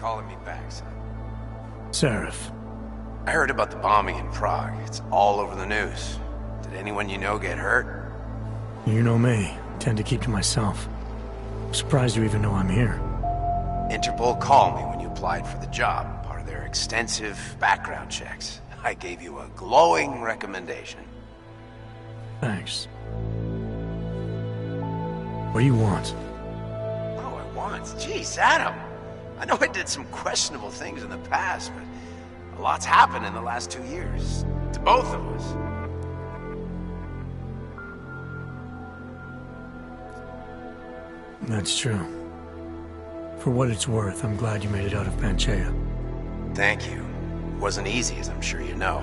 calling me back, son. Seraph. I heard about the bombing in Prague. It's all over the news. Did anyone you know get hurt? You know me. Tend to keep to myself. I'm surprised you even know I'm here. Interpol called me when you applied for the job, part of their extensive background checks. I gave you a glowing recommendation. Thanks. What do you want? What do I want? Jeez, Adam. I know I did some questionable things in the past, but a lot's happened in the last 2 years. To both of us. That's true. For what it's worth, I'm glad you made it out of Panchaea. Thank you. It wasn't easy, as I'm sure you know.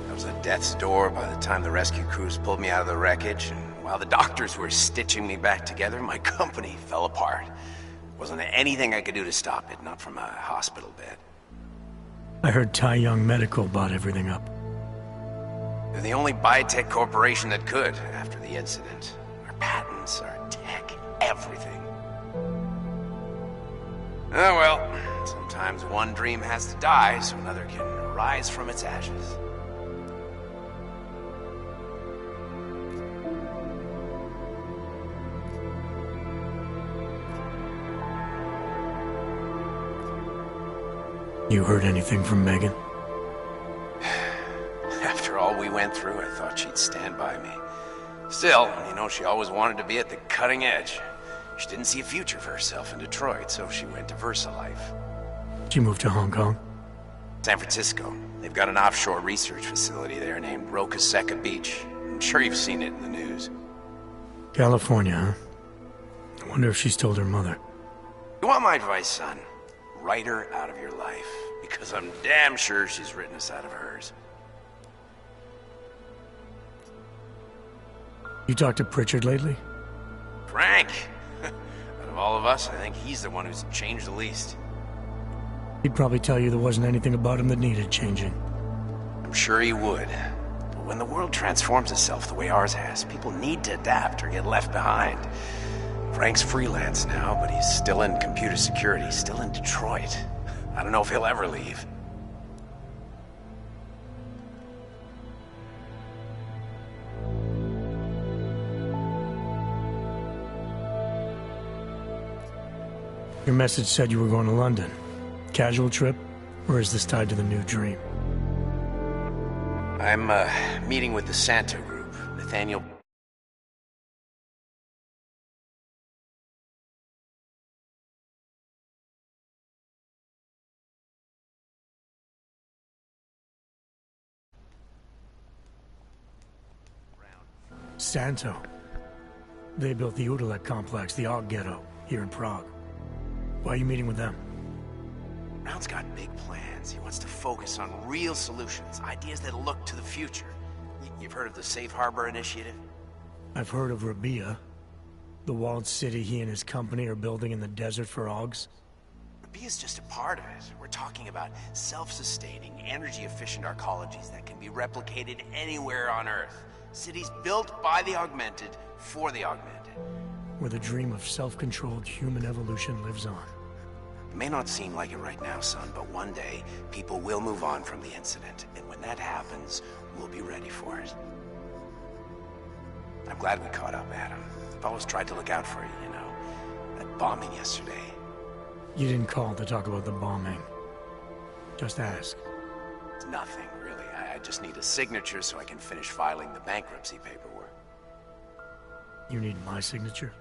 I was at death's door by the time the rescue crews pulled me out of the wreckage, and while the doctors were stitching me back together, my company fell apart. Wasn't anything I could do to stop it, not from a hospital bed. I heard Tai Young Medical bought everything up. They're the only biotech corporation that could, after the incident. Our patents, our tech, everything. Oh well, sometimes one dream has to die so another can rise from its ashes. You heard anything from Megan? After all we went through, I thought she'd stand by me. Still, you know, she always wanted to be at the cutting edge. She didn't see a future for herself in Detroit, so she went to VersaLife. She moved to Hong Kong? San Francisco. They've got an offshore research facility there named Rokaseca Beach. I'm sure you've seen it in the news. California, huh? I wonder if she's told her mother. You want my advice, son? Write her out of your life, because I'm damn sure she's written us out of hers. You talked to Pritchard lately? Frank! Out of all of us, I think he's the one who's changed the least. He'd probably tell you there wasn't anything about him that needed changing. I'm sure he would. But when the world transforms itself the way ours has, people need to adapt or get left behind. Frank's freelance now, but he's still in computer security, still in Detroit. I don't know if he'll ever leave. Your message said you were going to London. Casual trip? Or is this tied to the new dream? I'm, meeting with the Santa group. Nathaniel... Santo. They built the Udalek complex, the Og Ghetto, here in Prague. Why are you meeting with them? Brown's got big plans. He wants to focus on real solutions, ideas that look to the future. You've heard of the Safe Harbor Initiative? I've heard of Rabia, the walled city he and his company are building in the desert for Ogs. Rabia's just a part of it. We're talking about self-sustaining, energy-efficient arcologies that can be replicated anywhere on Earth. Cities built by the augmented, for the augmented. Where the dream of self-controlled human evolution lives on. It may not seem like it right now, son, but one day, people will move on from the incident. And when that happens, we'll be ready for it. I'm glad we caught up, Adam. I've always tried to look out for you, you know. That bombing yesterday. You didn't call to talk about the bombing. Just ask. It's nothing, really. I just need a signature so I can finish filing the bankruptcy paperwork. You need my signature?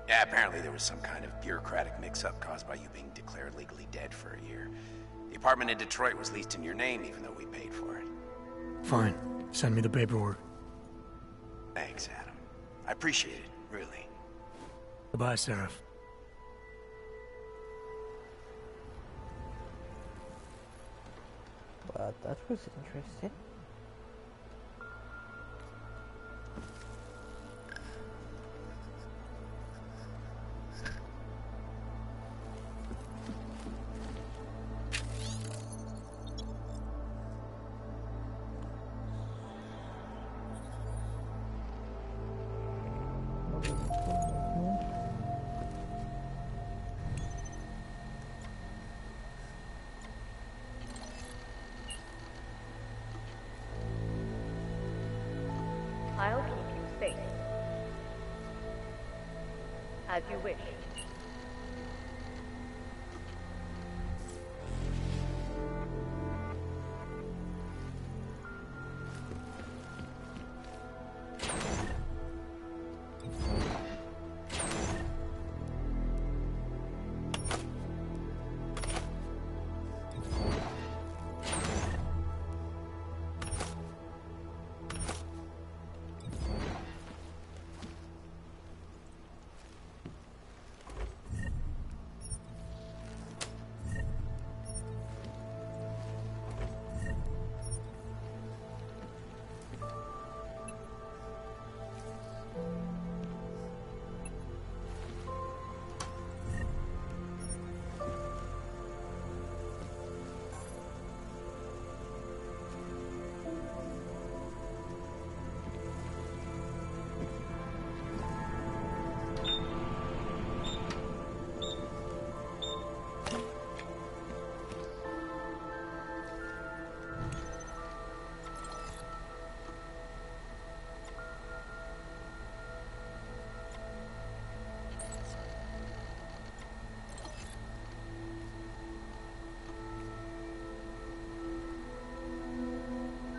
Yeah, apparently there was some kind of bureaucratic mix-up caused by you being declared legally dead for a year. The apartment in Detroit was leased in your name, even though we paid for it. Fine. Send me the paperwork. Thanks, Adam. I appreciate it, really. Goodbye, Seraph. Well, that was interesting. As you wish.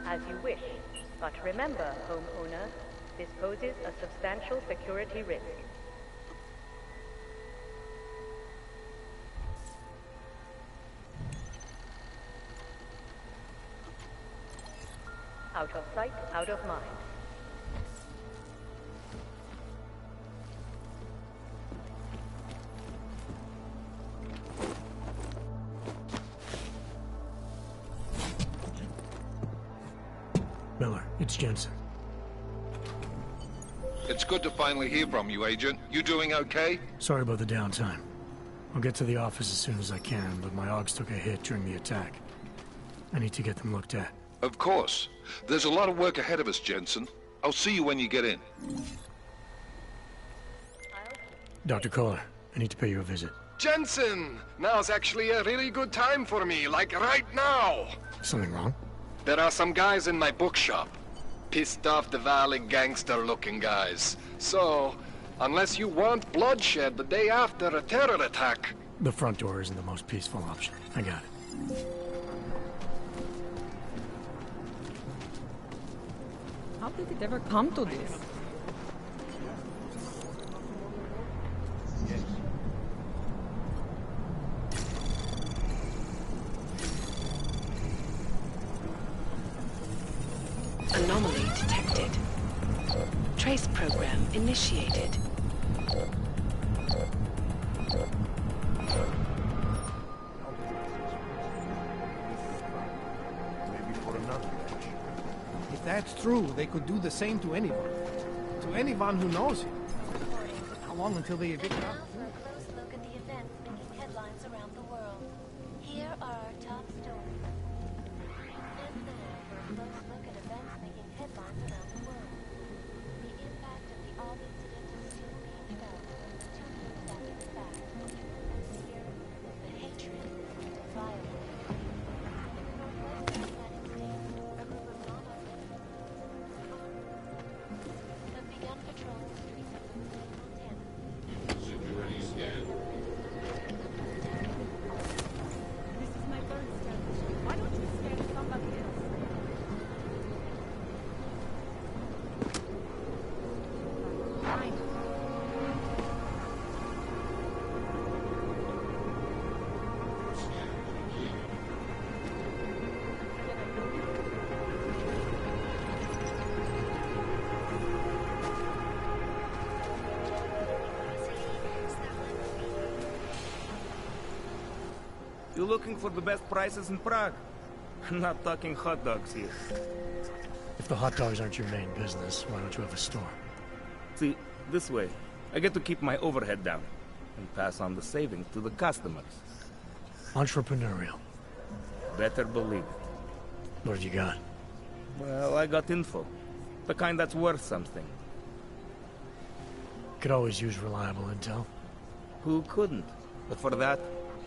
As you wish. But remember, homeowner, this poses a substantial security risk. Out of sight, out of mind. Miller, it's Jensen. It's good to finally hear from you, Agent. You doing okay? Sorry about the downtime. I'll get to the office as soon as I can, but my AUGs took a hit during the attack. I need to get them looked at. Of course. There's a lot of work ahead of us, Jensen. I'll see you when you get in. Dr. Kohler, I need to pay you a visit. Jensen! Now's actually a really good time for me, like right now! Something wrong? There are some guys in my bookshop. Pissed off the Valley gangster-looking guys. So, unless you want bloodshed the day after a terror attack... The front door isn't the most peaceful option. I got it. How did it ever come to this? Anomaly detected. Trace program initiated. If that's true, they could do the same to anyone. To anyone who knows him. How long until they evict Now us? for a close look at the events making headlines around the world. Here are our top stories. And now for a close look at events making headlines around the world. The impact of the Aug incident is still being developed. 2 years after the fact. And here, the hatred, violence. In the northwest United States, a group of non-armed have begun patrolling the streets of Montana. This is my bird establishment. Why don't you scan somebody else? Fine. You looking for the best prices in Prague? I'm not talking hot dogs here. If the hot dogs aren't your main business, why don't you have a store? See, this way, I get to keep my overhead down and pass on the savings to the customers. Entrepreneurial. Better believe it. What have you got? Well, I got info. The kind that's worth something. Could always use reliable intel. Who couldn't? But for that,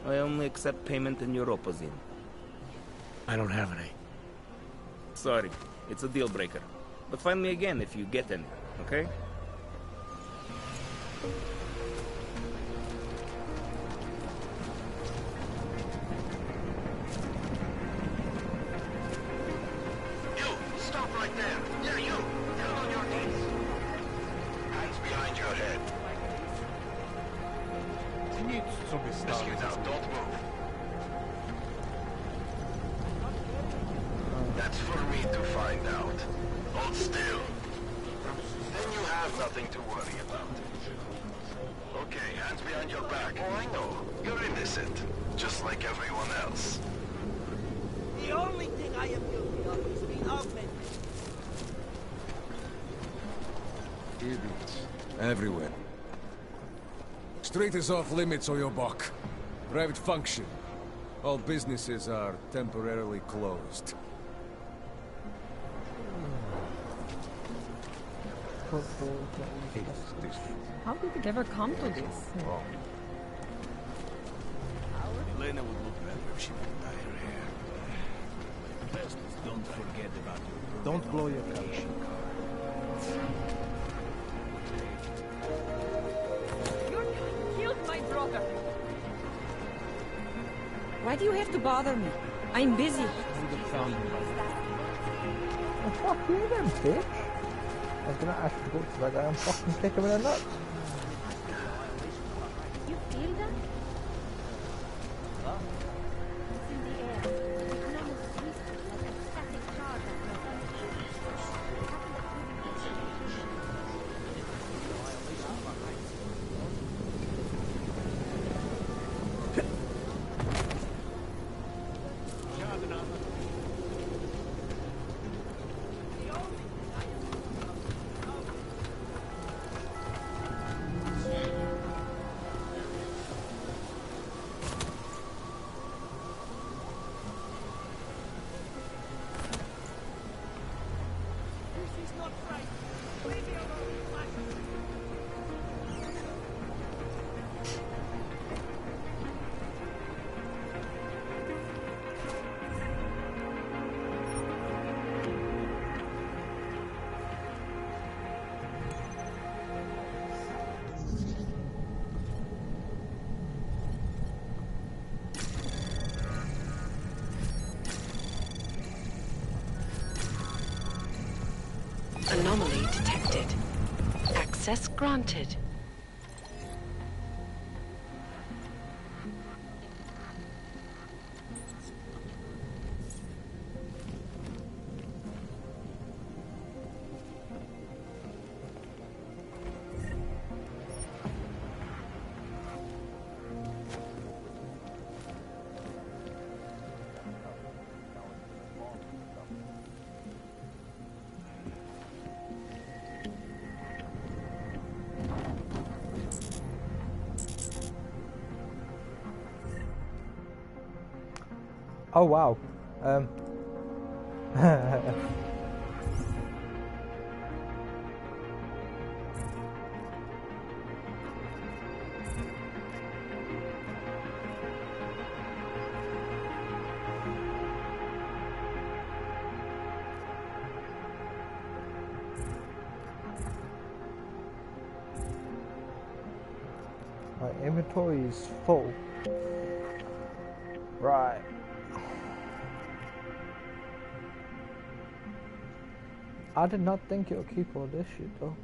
I only accept payment in Europozine. I don't have any. Sorry, it's a deal breaker. But find me again if you get any, okay? Rescue now, don't move. That's for me to find out. Hold still. Then you have nothing to worry about. Okay, hands behind your back. Oh, I know. You're innocent. Just like everyone else. The only thing I am guilty of is being augmented. Idiots. Everywhere. Street is off limits or you're buck. Private function. All businesses are temporarily closed. How did it ever come to this? Elena would look better if she didn't dye her hair. Best is don't forget about your Don't blow your vacation You killed my brother. Why do you have to bother me? I'm busy. Oh, fuck you then, bitch. I was gonna ask you to go to that guy and fucking kick him in the nuts. You feel that? It's in the air. You can almost taste it like a static charge on your Anomaly detected. Access granted. Oh wow. My inventory is full. Right. I did not think it would keep all this shit though.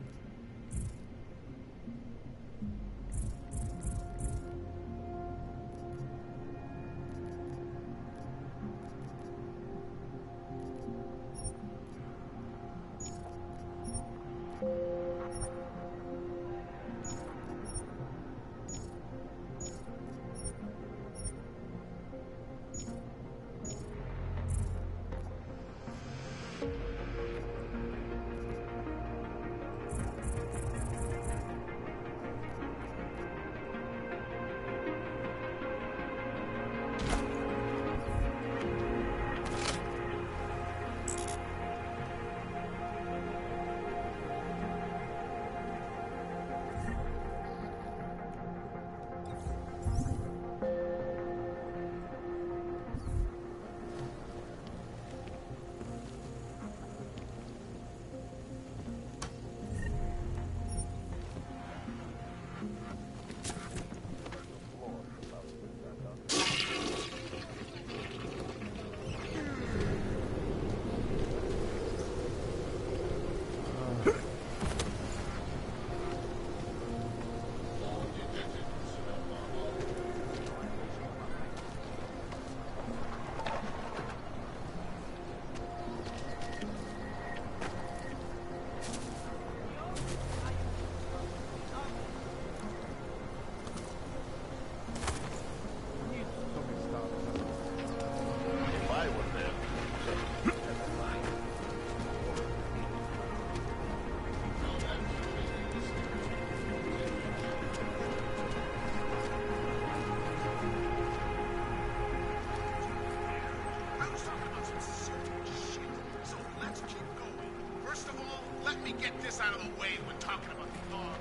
was talking about some serious shit. So let's keep going. First of all, let me get this out of the way when talking about the law.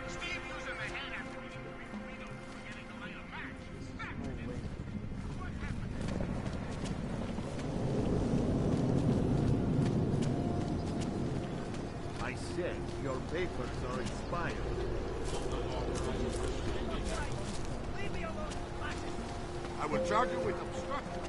Steve using the hand after eating the burrito, forgetting to light a match. What happened? I said your papers are expired. Leave me alone, I will charge you with obstruction.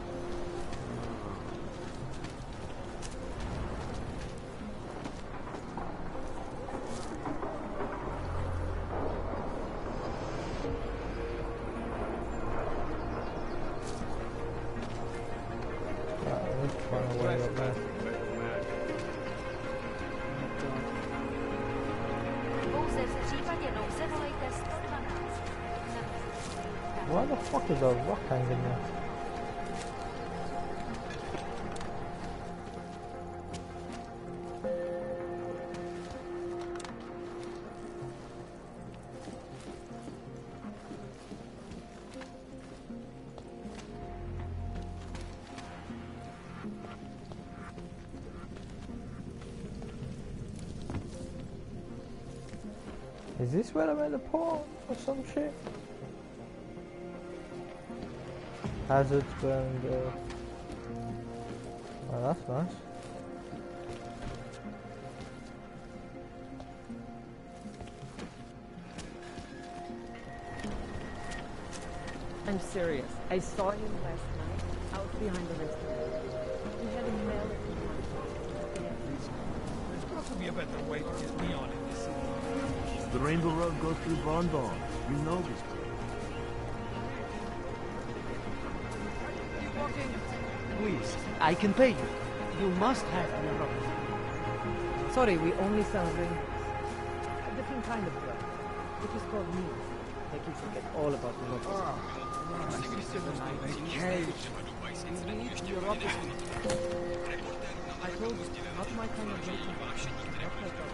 Why the fuck is a rock hanging there? Is this where I made the port or some shit? Hazards burned. Oh, that's nice. I'm serious. I saw him last night out behind the restaurant. He had a melody. There's got to be a better way to get neon in this city. The Rainbow Road goes through Bon Bon. You know this place. Please, I can pay you. You must have an eruption. Sorry, we only sell rings. A different kind of drug. It is called meat. Make you forget all about the locals. I told you, not my kind of drug. Not my drug.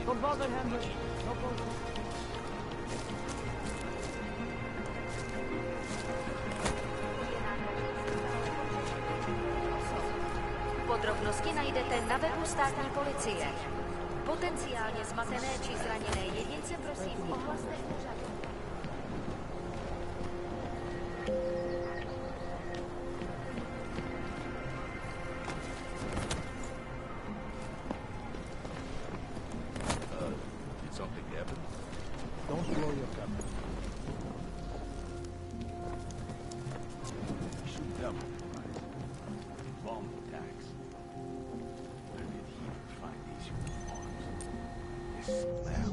Don't bother him. No problem. Podrobnosti najdete na webu státní policie. Potenciálně zmatené či zraněné jedince prosím ohlaste úřadu. Did something happen? Don't blow your cover. Shoot them. Bomb attacks. Where did he find these uniforms? This smell.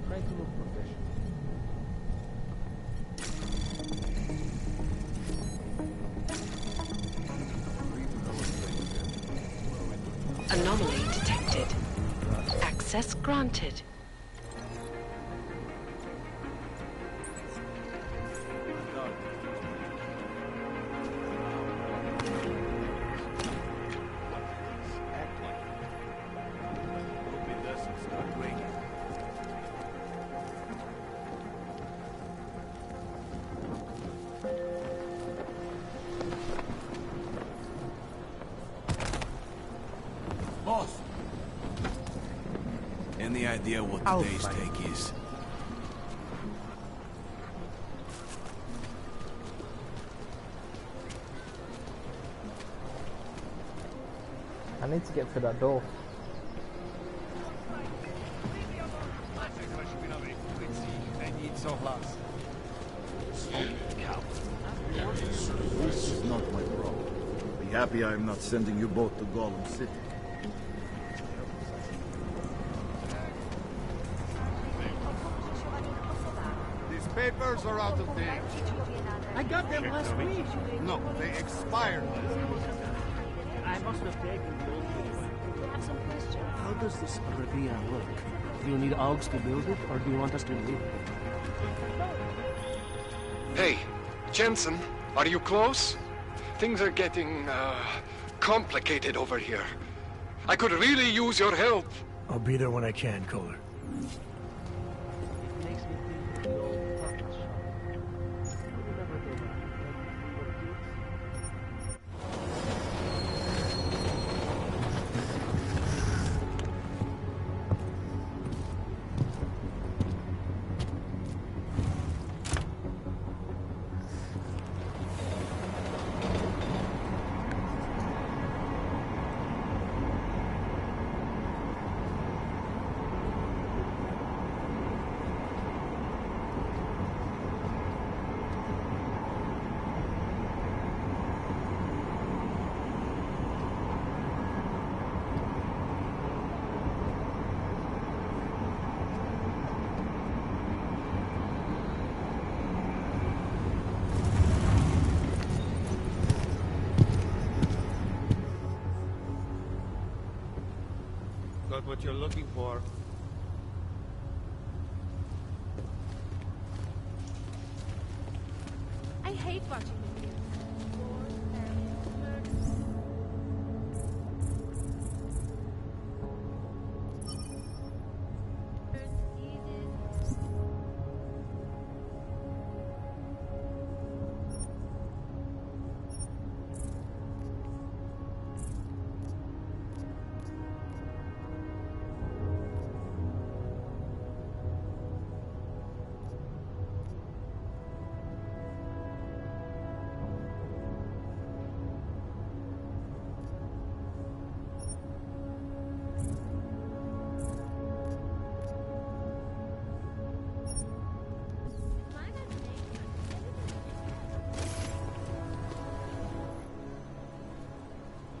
Try to look Anomaly detected. Access granted. Boss! Any idea what today's take is? I need to get through that door. This is not my problem. Be happy I am not sending you both to Gollum City. These papers are out of date. I got them last week. No, they expired. I must have taken the old one. How does this Revia look? Do you need Augs to build it, or do you want us to leave it? Hey, Jensen, are you close? Things are getting, complicated over here. I could really use your help. I'll be there when I can, Kohler. Got what you're looking for. I hate watching the news.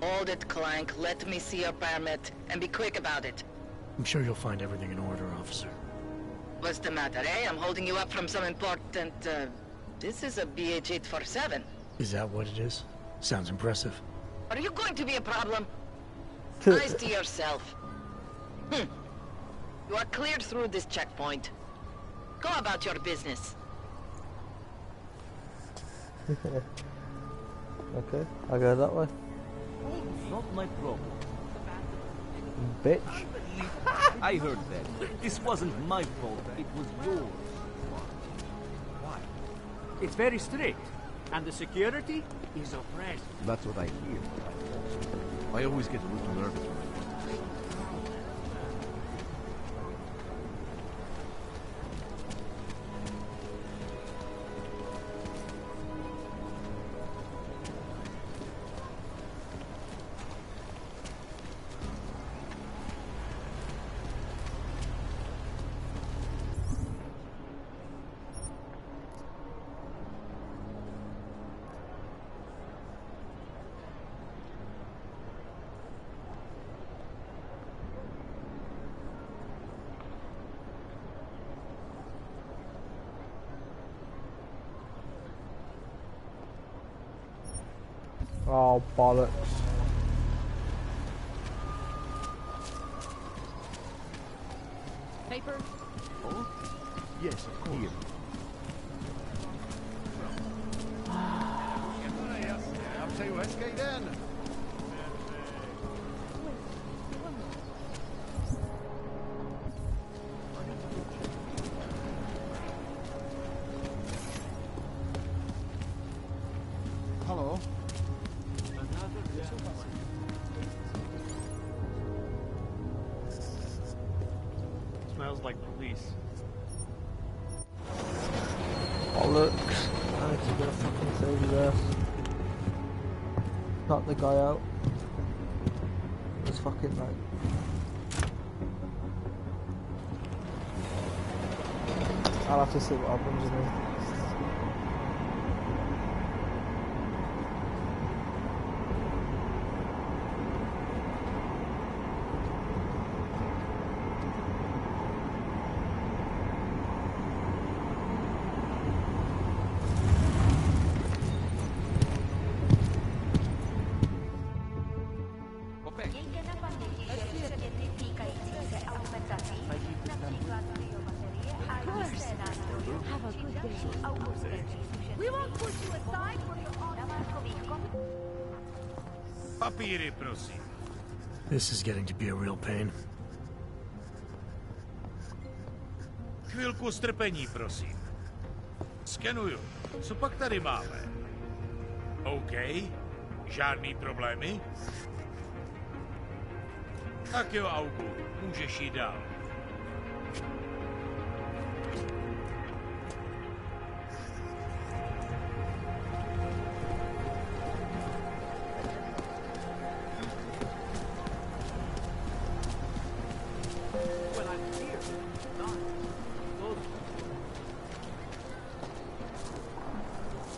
Hold it, Clank. Let me see your permit, and be quick about it. I'm sure you'll find everything in order, officer. What's the matter, eh? I'm holding you up from some important, This is a BH-847. Is that what it is? Sounds impressive. Are you going to be a problem? Nice to yourself. You are cleared through this checkpoint. Go about your business. Okay, I'll go that way. Not my problem. Bitch. I heard that. This wasn't my fault. It was yours. Why? It's very strict, and the security is oppressive. That's what I hear. I always get a little nervous when Oh, bollocks. Paper? Oh? Yes, of course. Here. I'm saying, let's get in. Hello. Smells like police. Bollocks. I need to get a fucking save his ass. Knock the guy out. It's fucking like. I'll have to see what happens with him. Papíry, prosím. This is getting to be a real pain. Chvilku strpení, prosím. Skenuju. Co pak tady máme? OK. Žádný problémy? Tak jo, Augu. Můžeš jít dál.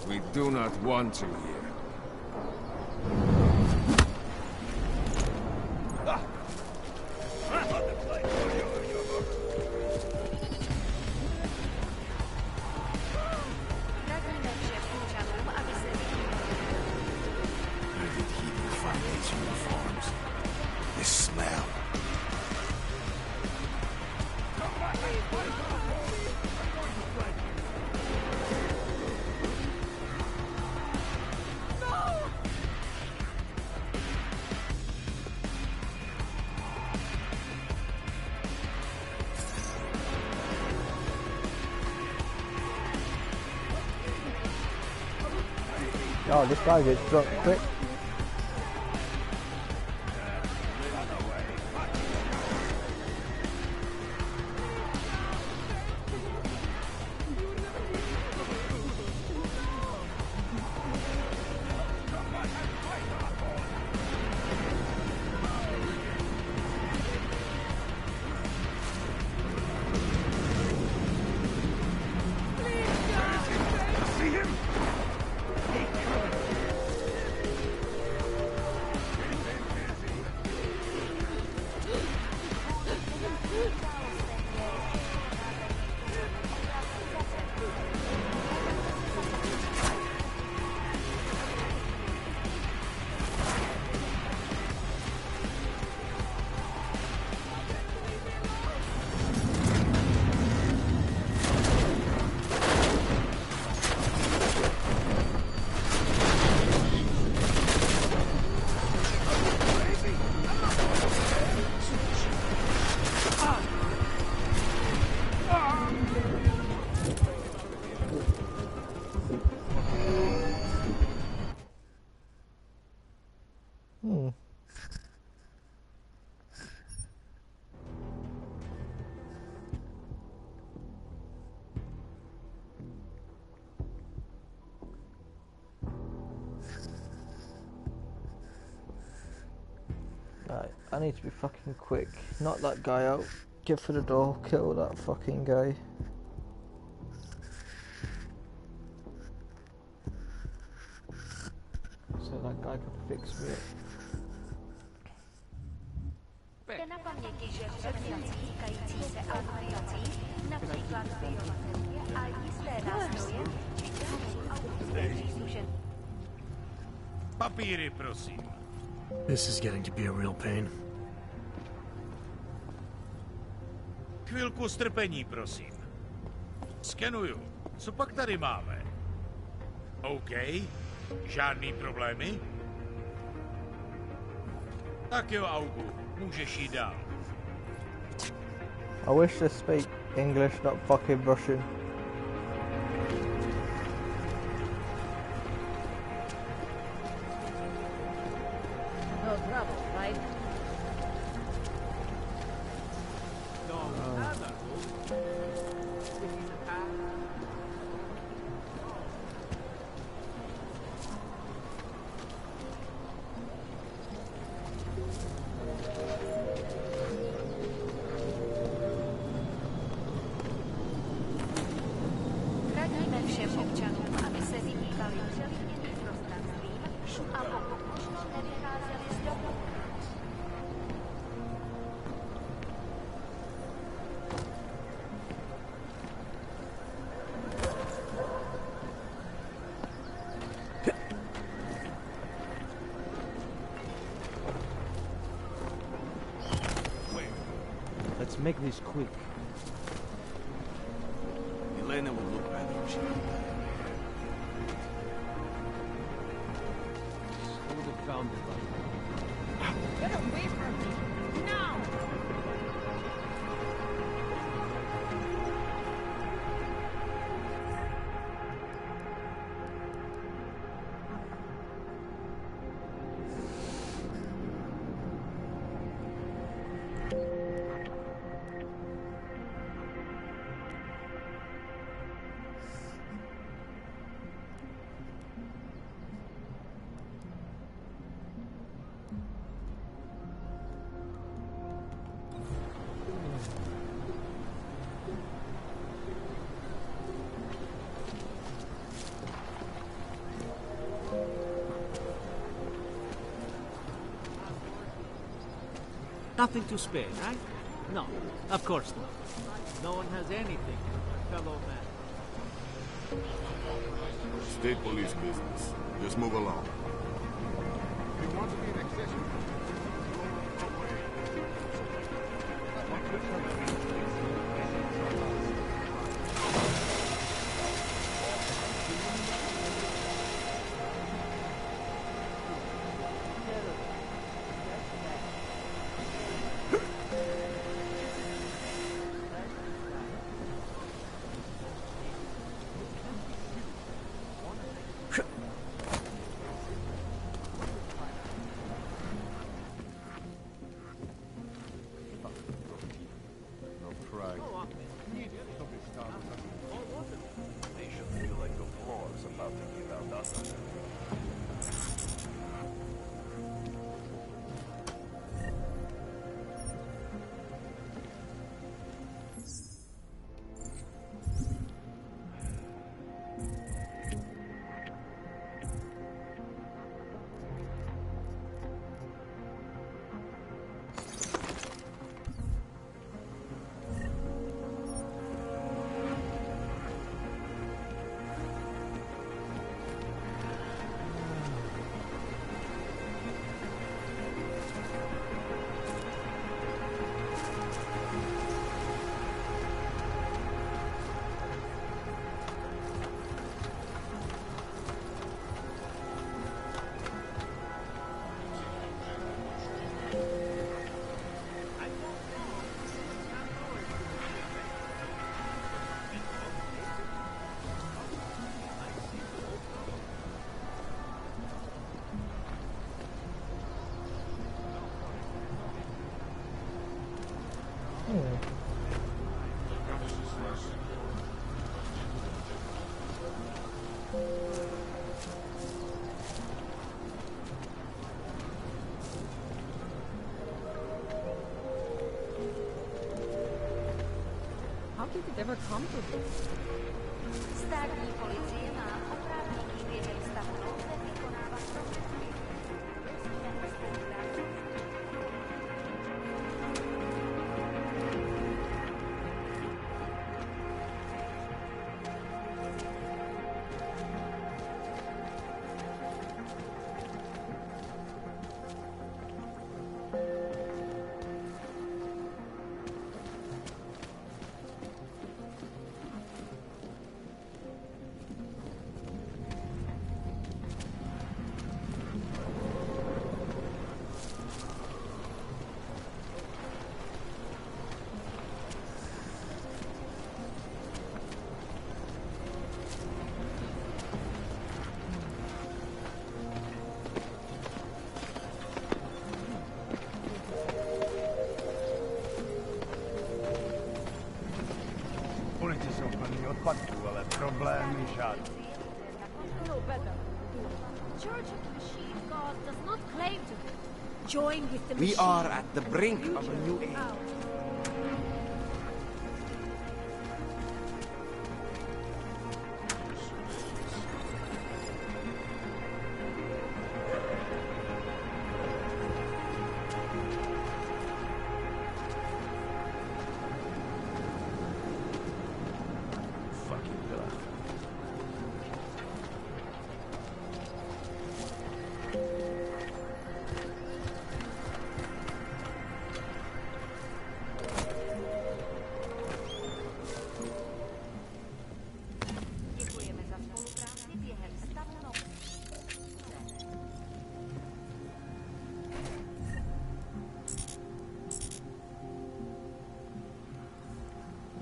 We do not want you here. This smell. Oh, this guy gets drunk quick. Right, I need to be fucking quick. Knock that guy out. Get for the door. Kill that fucking guy. So that guy can fix me. Na paměti, že předměty týkající se augmentací, například biomaterie a jisté nástroje, či příslušen. Papíry, prosím. This is getting to be a real pain. Chvilku strpení, prosím. Skenuju. Co pak tady máme? OK. Žádný problémy? Tak jo, Augu. Můžeš jít dál. I wish to speak English, not fucking Russian. No trouble, right? Radíme všem občanům, aby se vyhýbali přelidněným prostranstvím a pokud možno nevycházeli z domu. Let's make this quick. Elena would look better if she didn't die in here. Who would have found it by now? Get away from me! Now! Nothing to spare, right? No, of course not. No one has anything, fellow man. State police business. Just move along. You want to be an accessory? They should feel like the floor is about to give out under them. How did it ever come to this? Státní policie má oprávnění během stavu nouze vykonávat prostředky. Musíme spolupráci. ci sono quale problemi c'hanno. No better. Church of the Machine God does not claim to be. Join with the We machine. are at the brink of a new age.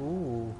Ooh.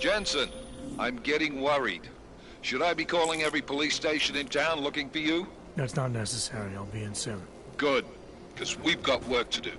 Jensen, I'm getting worried. Should I be calling every police station in town looking for you? That's not necessary. I'll be in soon. Good, because we've got work to do.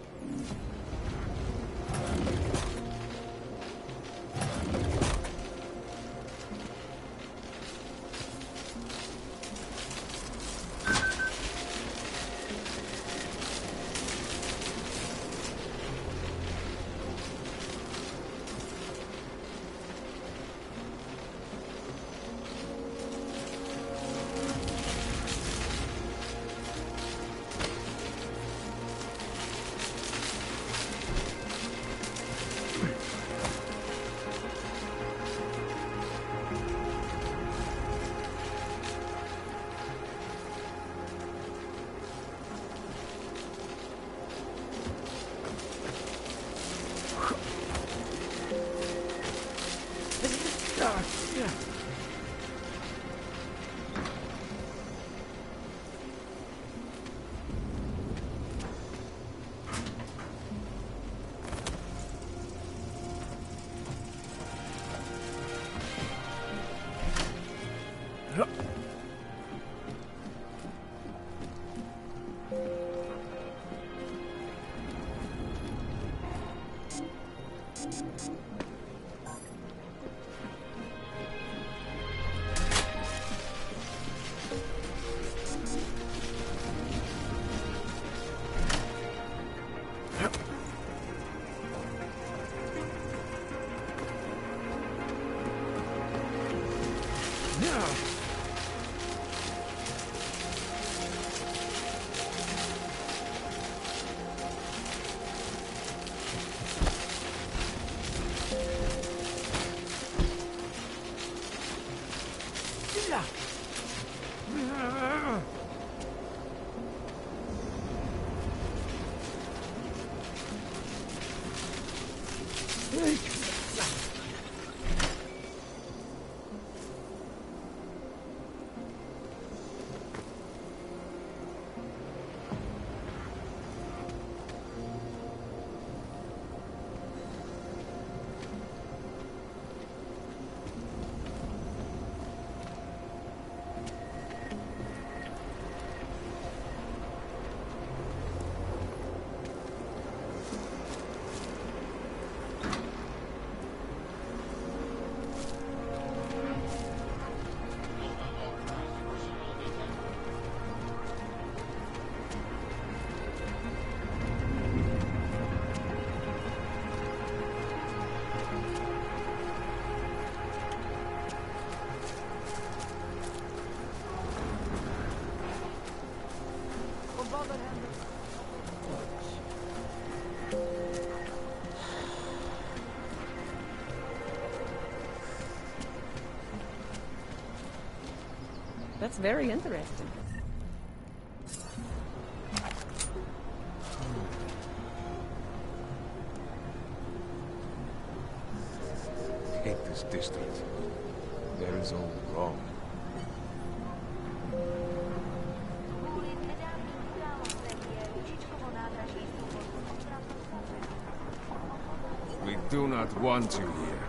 That's very interesting. Hate this district. There is all wrong. We do not want you here.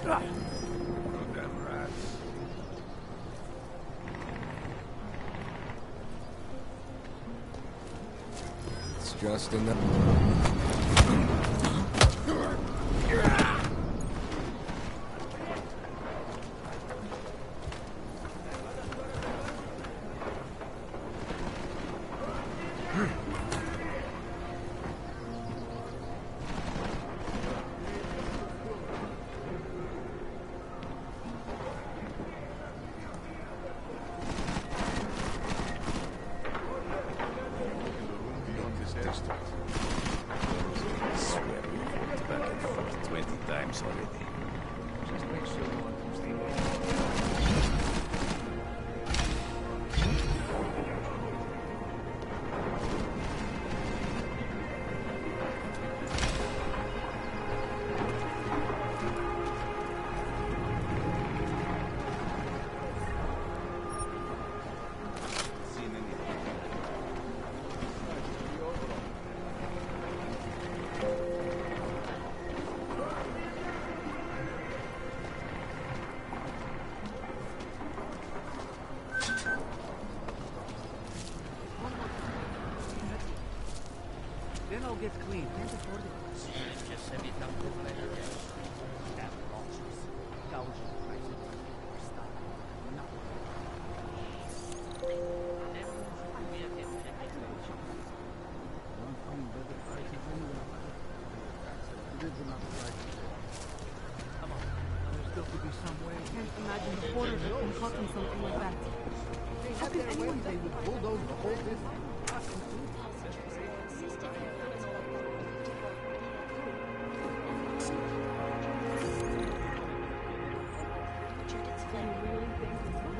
Goddamn rats. It's just enough. Then I'll get clean. Can't afford it. Just send me something later. Have options. Gouging prices. Stop. No. Come on. There's still to be some way. I can't imagine the porters have been caught in something like that. How can anyone They would bulldoze the whole district.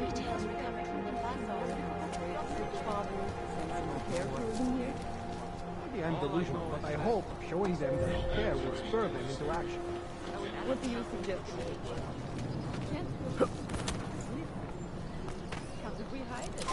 Details recovered from the black box. father and I'm repair crew in here? Maybe I'm delusional, but I hope showing them the repair will spur them into action. What do you suggest? How did we hide it?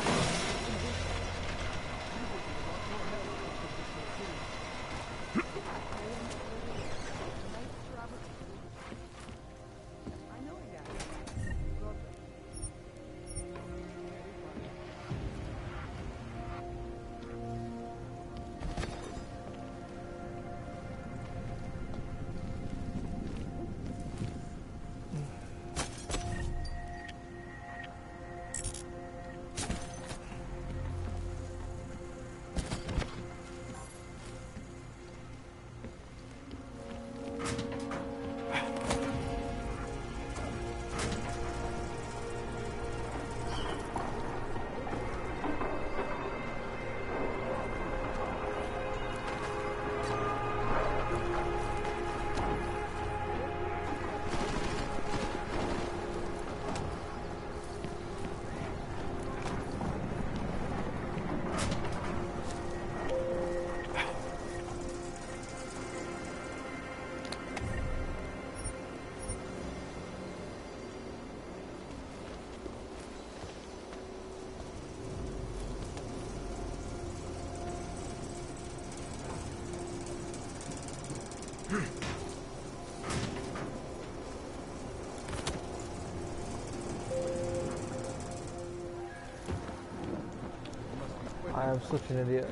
I am such an idiot.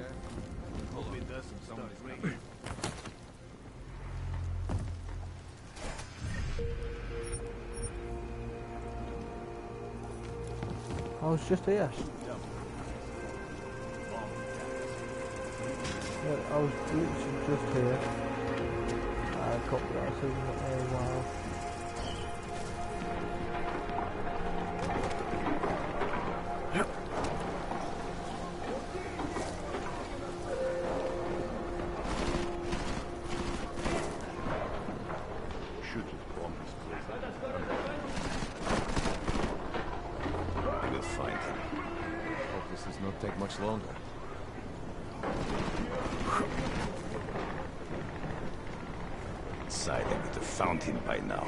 I was just here. Yeah, I was literally just here. I can't be honest, it's not very well. Take much longer. Inside, I could have found him by now.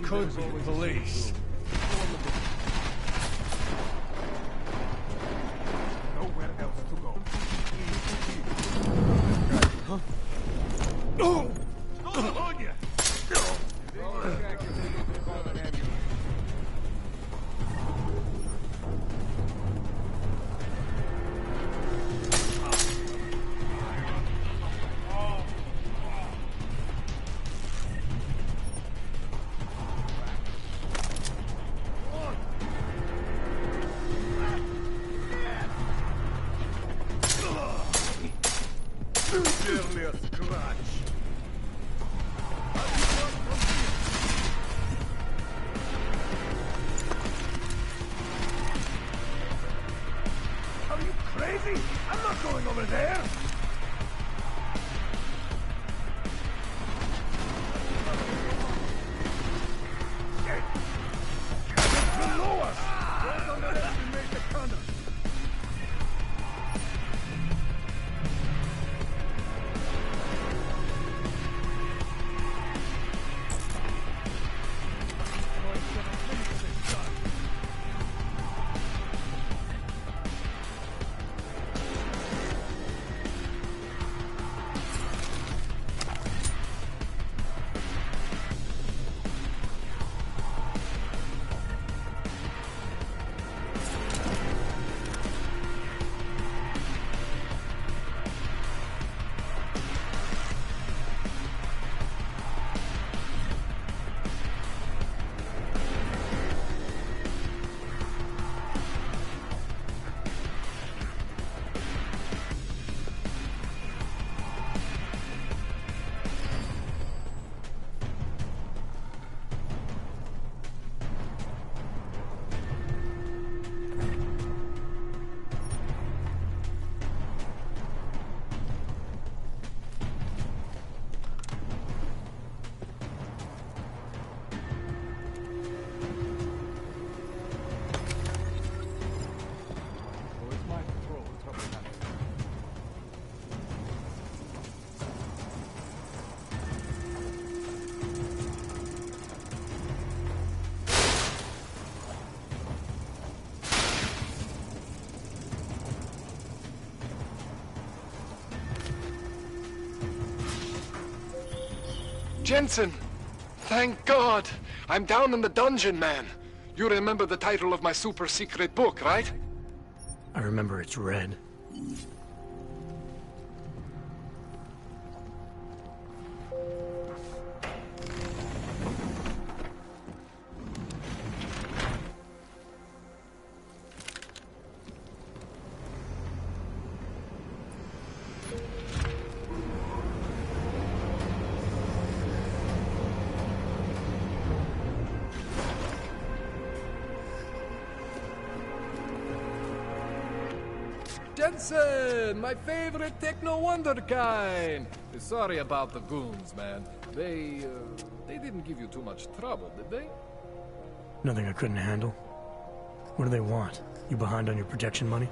Could be police. Nowhere else to go. Huh? Oh! On ya! Barely a scratch. Are you crazy? crazy? I'm not going over there! Below us! Don't underestimate the tunnel! Jensen! Thank God! I'm down in the dungeon, man. You remember the title of my super secret book, right? I remember it's red. Jensen, my favorite techno wonderkind. Sorry about the goons, man. They didn't give you too much trouble, did they? Nothing I couldn't handle. What do they want? You behind on your protection money?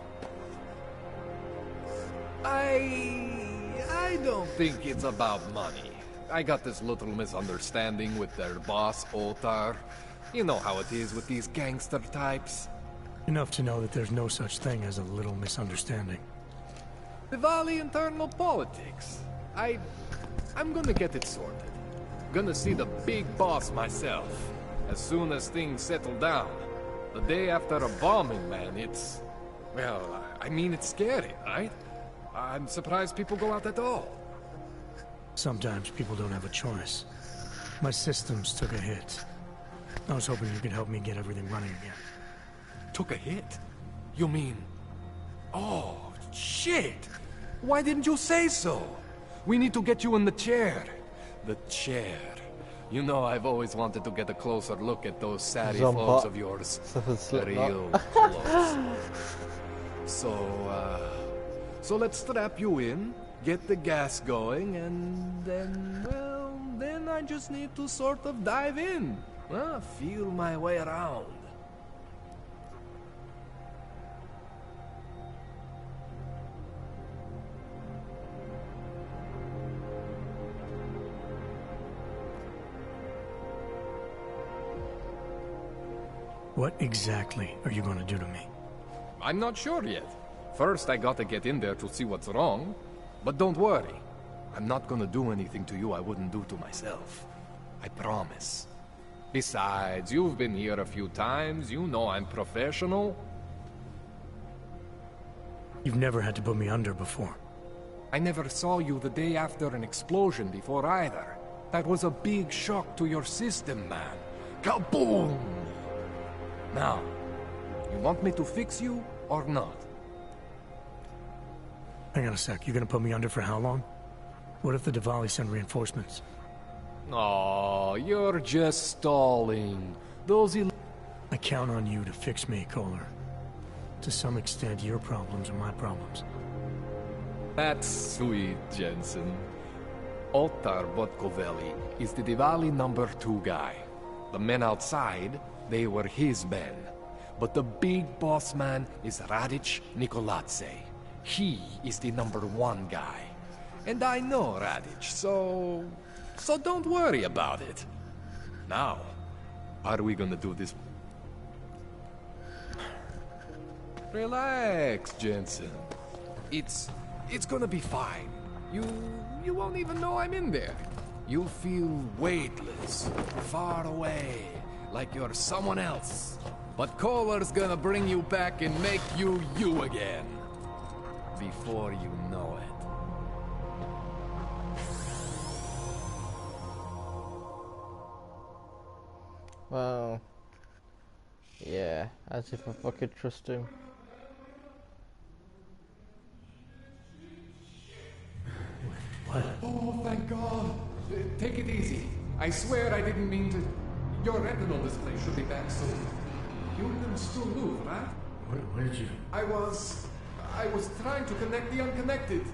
I don't think it's about money. I got this little misunderstanding with their boss, Otar. You know how it is with these gangster types. Enough to know that there's no such thing as a little misunderstanding. Diwali internal politics. I'm gonna get it sorted. Gonna see the big boss myself. As soon as things settle down. The day after a bombing, man, it's... Well, I mean, it's scary, right? I'm surprised people go out at all. Sometimes people don't have a choice. My systems took a hit. I was hoping you could help me get everything running again. Took a hit? You mean... Oh, shit! Why didn't you say so? We need to get you in the chair. The chair. You know, I've always wanted to get a closer look at those satty flows of yours. Real close. So let's strap you in, get the gas going, and then, well, then I just need to sort of dive in. Feel my way around. What exactly are you going to do to me? I'm not sure yet. First, I gotta get in there to see what's wrong. But don't worry. I'm not gonna do anything to you I wouldn't do to myself. I promise. Besides, you've been here a few times. You know I'm professional. You've never had to put me under before. I never saw you the day after an explosion before either. That was a big shock to your system, man. Kaboom! Now, you want me to fix you or not? Hang on a sec, you're gonna put me under for how long? What if the Diwali send reinforcements? Oh, you're just stalling. Those I count on you to fix me, Kohler. To some extent, your problems are my problems. That's sweet, Jensen. Ottar Botkovelli is the Diwali #2 guy. The men outside, they were his men. But the big boss man is Radic Nikoladze. He is the #1 guy. And I know Radic, so don't worry about it. Now, how are we gonna do this? Relax, Jensen. It's gonna be fine. You won't even know I'm in there. You'll feel weightless, far away, like you're someone else. But Kohler's gonna bring you back and make you you again. Before you know it. Well, yeah, as if I fucking trust him. What? Oh, thank God. Take it easy. I swear I didn't mean to. Your retinal display should be back soon. You can still move, right? Where did you? I was trying to connect the unconnected,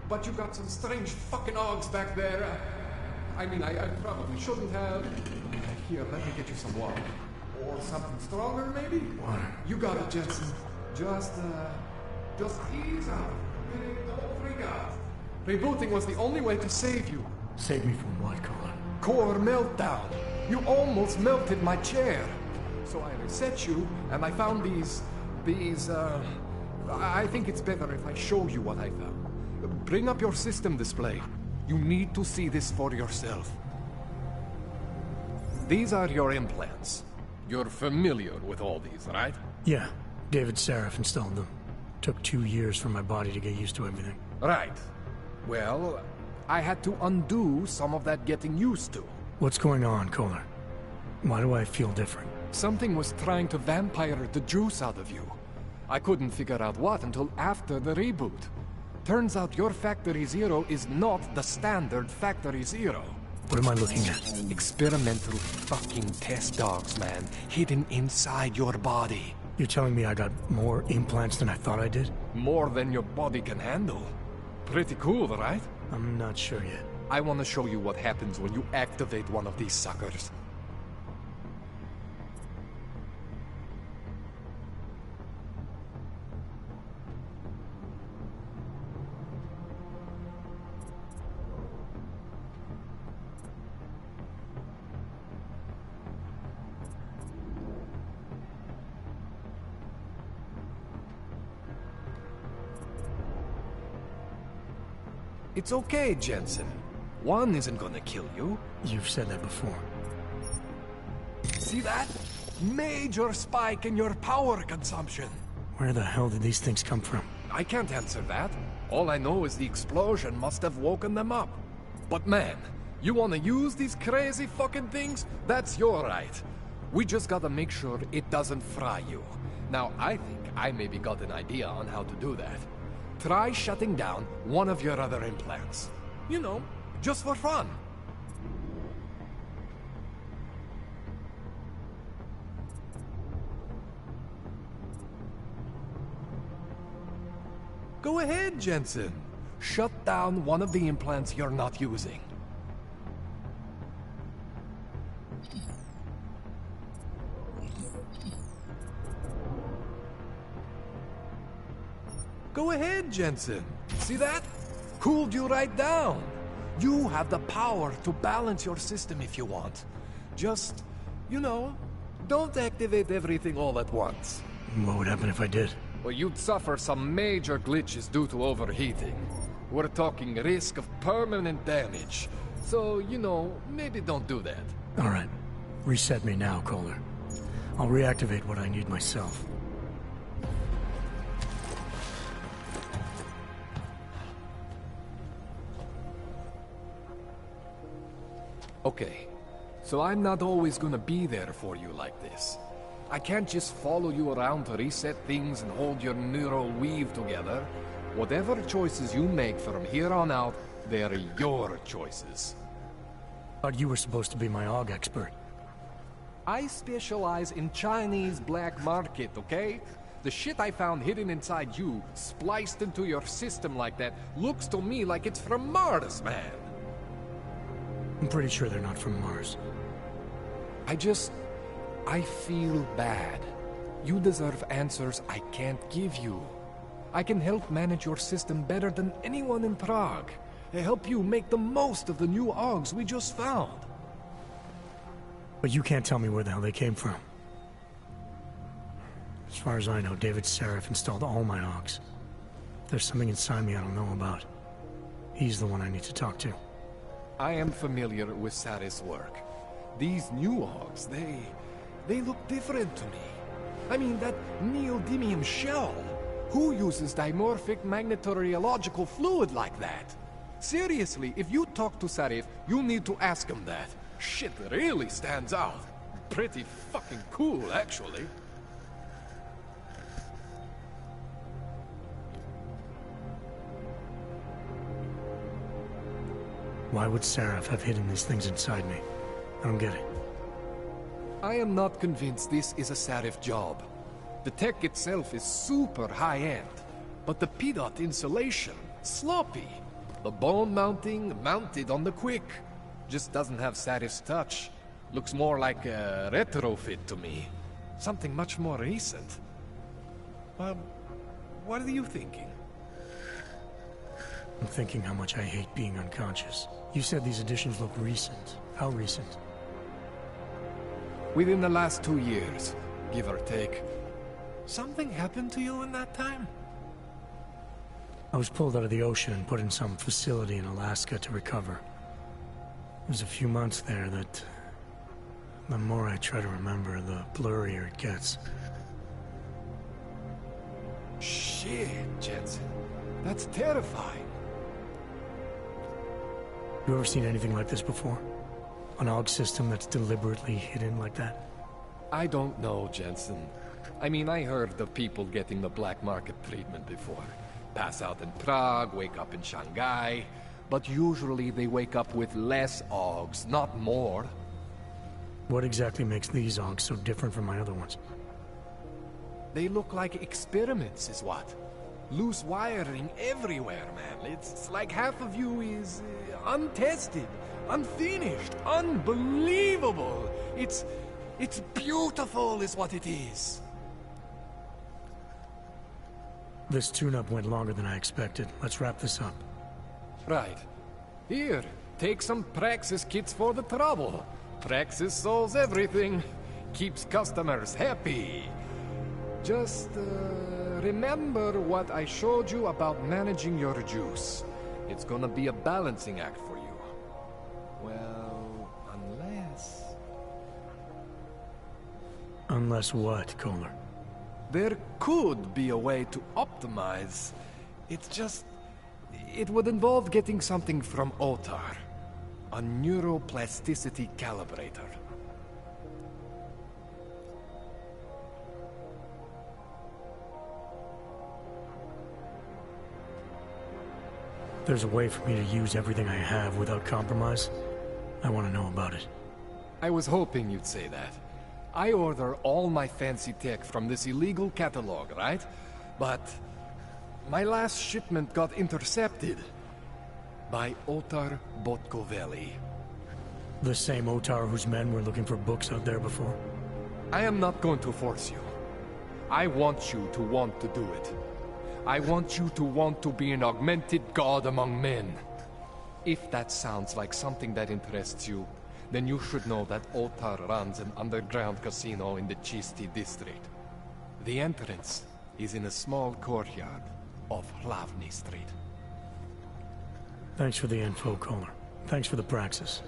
but you got some strange fucking ogs back there. I mean, I probably shouldn't have. Here, let me get you some water. Or something stronger, maybe? Water. You got it, Jensen. Just ease out. Don't freak out. Rebooting was the only way to save you. Save me from what, Kohler? Core meltdown. You almost melted my chair. So I reset you, and I found these, I think it's better if I show you what I found. Bring up your system display. You need to see this for yourself. These are your implants. You're familiar with all these, right? Yeah, David Sarif installed them. Took 2 years for my body to get used to everything. Right. Well, I had to undo some of that getting used to. What's going on, Kohler? Why do I feel different? Something was trying to vampire the juice out of you. I couldn't figure out what until after the reboot. Turns out your Factory Zero is not the standard Factory Zero. What am I looking at? Experimental fucking test dogs, man. Hidden inside your body. You're telling me I got more implants than I thought I did? More than your body can handle. Pretty cool, right? I'm not sure yet. I want to show you what happens when you activate one of these suckers. It's okay, Jensen. One isn't gonna kill you. You've said that before. See that? Major spike in your power consumption. Where the hell did these things come from? I can't answer that. All I know is the explosion must have woken them up. But man, you wanna use these crazy fucking things? That's your right. We just gotta make sure it doesn't fry you. Now, I think I maybe got an idea on how to do that. Try shutting down one of your other implants. You know, just for fun. Go ahead, Jensen. Shut down one of the implants you're not using. Go ahead, Jensen. See that? Cooled you right down. You have the power to balance your system if you want. Just, you know, don't activate everything all at once. What would happen if I did? Well, you'd suffer some major glitches due to overheating. We're talking risk of permanent damage. So, you know, maybe don't do that. All right. Reset me now, Kohler. I'll reactivate what I need myself. Okay, so I'm not always gonna be there for you like this. I can't just follow you around to reset things and hold your neural weave together. Whatever choices you make from here on out, they're your choices. Thought you were supposed to be my AUG expert. I specialize in Chinese black market, okay? The shit I found hidden inside you, spliced into your system like that, looks to me like it's from Mars, man. I'm pretty sure they're not from Mars. I feel bad. You deserve answers I can't give you. I can help manage your system better than anyone in Prague. I help you make the most of the new Augs we just found. But you can't tell me where the hell they came from. As far as I know, David Seraph installed all my Augs. There's something inside me I don't know about. He's the one I need to talk to. I am familiar with Sarah's work. These new Augs, they look different to me. I mean, that neodymium shell. Who uses dimorphic magnetorheological fluid like that? Seriously, if you talk to Sarif, you need to ask him that. Shit really stands out. Pretty fucking cool, actually. Why would Seraph have hidden these things inside me? I don't get it. I am not convinced this is a Sarif job. The tech itself is super high-end, but the PDOT insulation, sloppy. The bone mounting, mounted on the quick. Just doesn't have Sarif's touch. Looks more like a retrofit to me. Something much more recent. What are you thinking? I'm thinking how much I hate being unconscious. You said these additions look recent. How recent? Within the last 2 years, give or take. Something happened to you in that time? I was pulled out of the ocean and put in some facility in Alaska to recover. It was a few months there that... the more I try to remember, the blurrier it gets. Shit, Jensen. That's terrifying. You ever seen anything like this before? An AUG system that's deliberately hidden like that? I don't know, Jensen. I mean, I heard of people getting the black market treatment before. Pass out in Prague, wake up in Shanghai. But usually they wake up with less AUGs, not more. What exactly makes these AUGs so different from my other ones? They look like experiments, is what? Loose wiring everywhere, man. It's like half of you is untested, unfinished, unbelievable. It's beautiful is what it is. This tune-up went longer than I expected. Let's wrap this up. Right. Here, take some Praxis kits for the trouble. Praxis solves everything. Keeps customers happy. Just, remember what I showed you about managing your juice. It's gonna be a balancing act for you. Well, unless... Unless what, Kohler? There could be a way to optimize. It's just... it would involve getting something from Otar. A neuroplasticity calibrator. There's a way for me to use everything I have without compromise? I want to know about it. I was hoping you'd say that. I order all my fancy tech from this illegal catalog, right? But my last shipment got intercepted by Otar Botkoveli. The same Otar whose men were looking for books out there before? I am not going to force you. I want you to want to do it. I want you to want to be an augmented god among men. If that sounds like something that interests you, then you should know that Otar runs an underground casino in the Chisti district. The entrance is in a small courtyard off Hlavny Street. Thanks for the info, Kohler. Thanks for the praxis.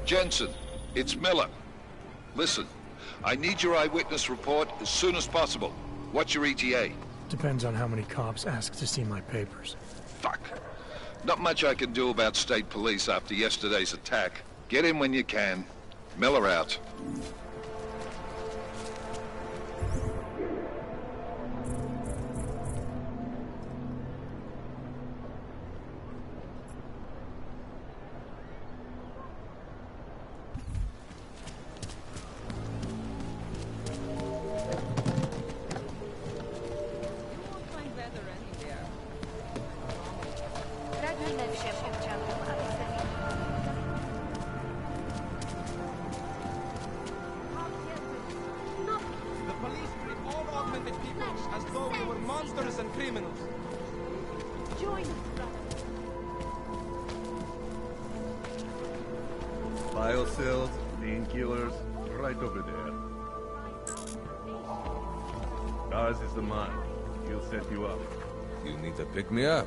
Jensen, it's Miller. Listen, I need your eyewitness report as soon as possible. What's your ETA? Depends on how many cops ask to see my papers. Fuck. Not much I can do about state police after yesterday's attack. Get in when you can. Miller out. Biocells, painkillers, right over there. Ours is the man. He'll set you up. You need to pick me up.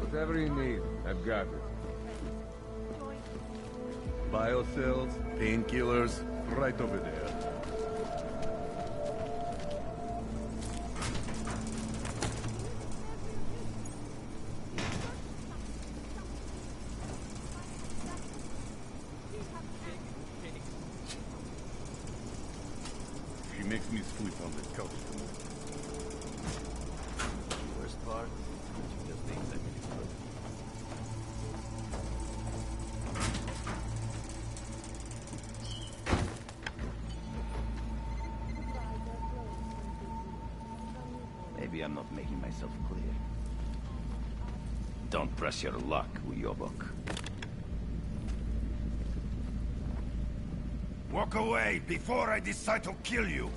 Whatever you need, I've got it. Biocells, painkillers, right over there. She makes me sleep on the couch. Worst part, she just thinks that she's good. Maybe I'm not making myself clear. Don't press your luck with your book. Walk away before I decide to kill you.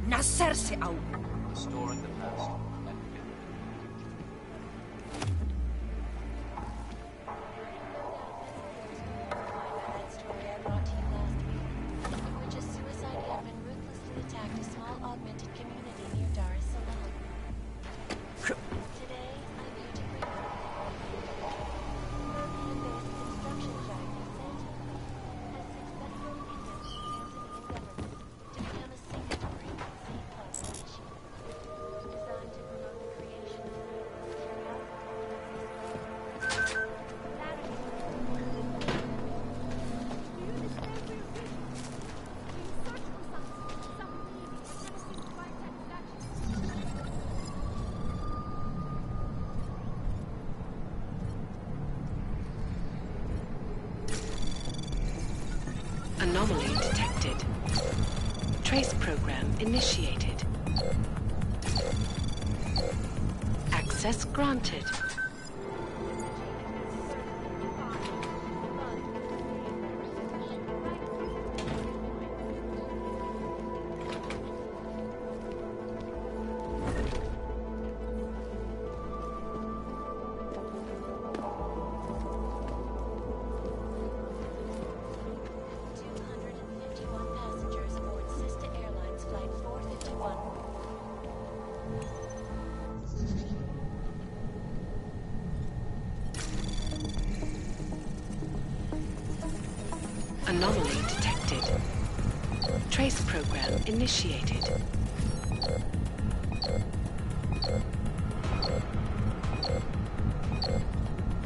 Nacerse aún. Restoring the past. Anomaly detected. Trace program initiated. Access granted. Anomaly detected. Trace program initiated.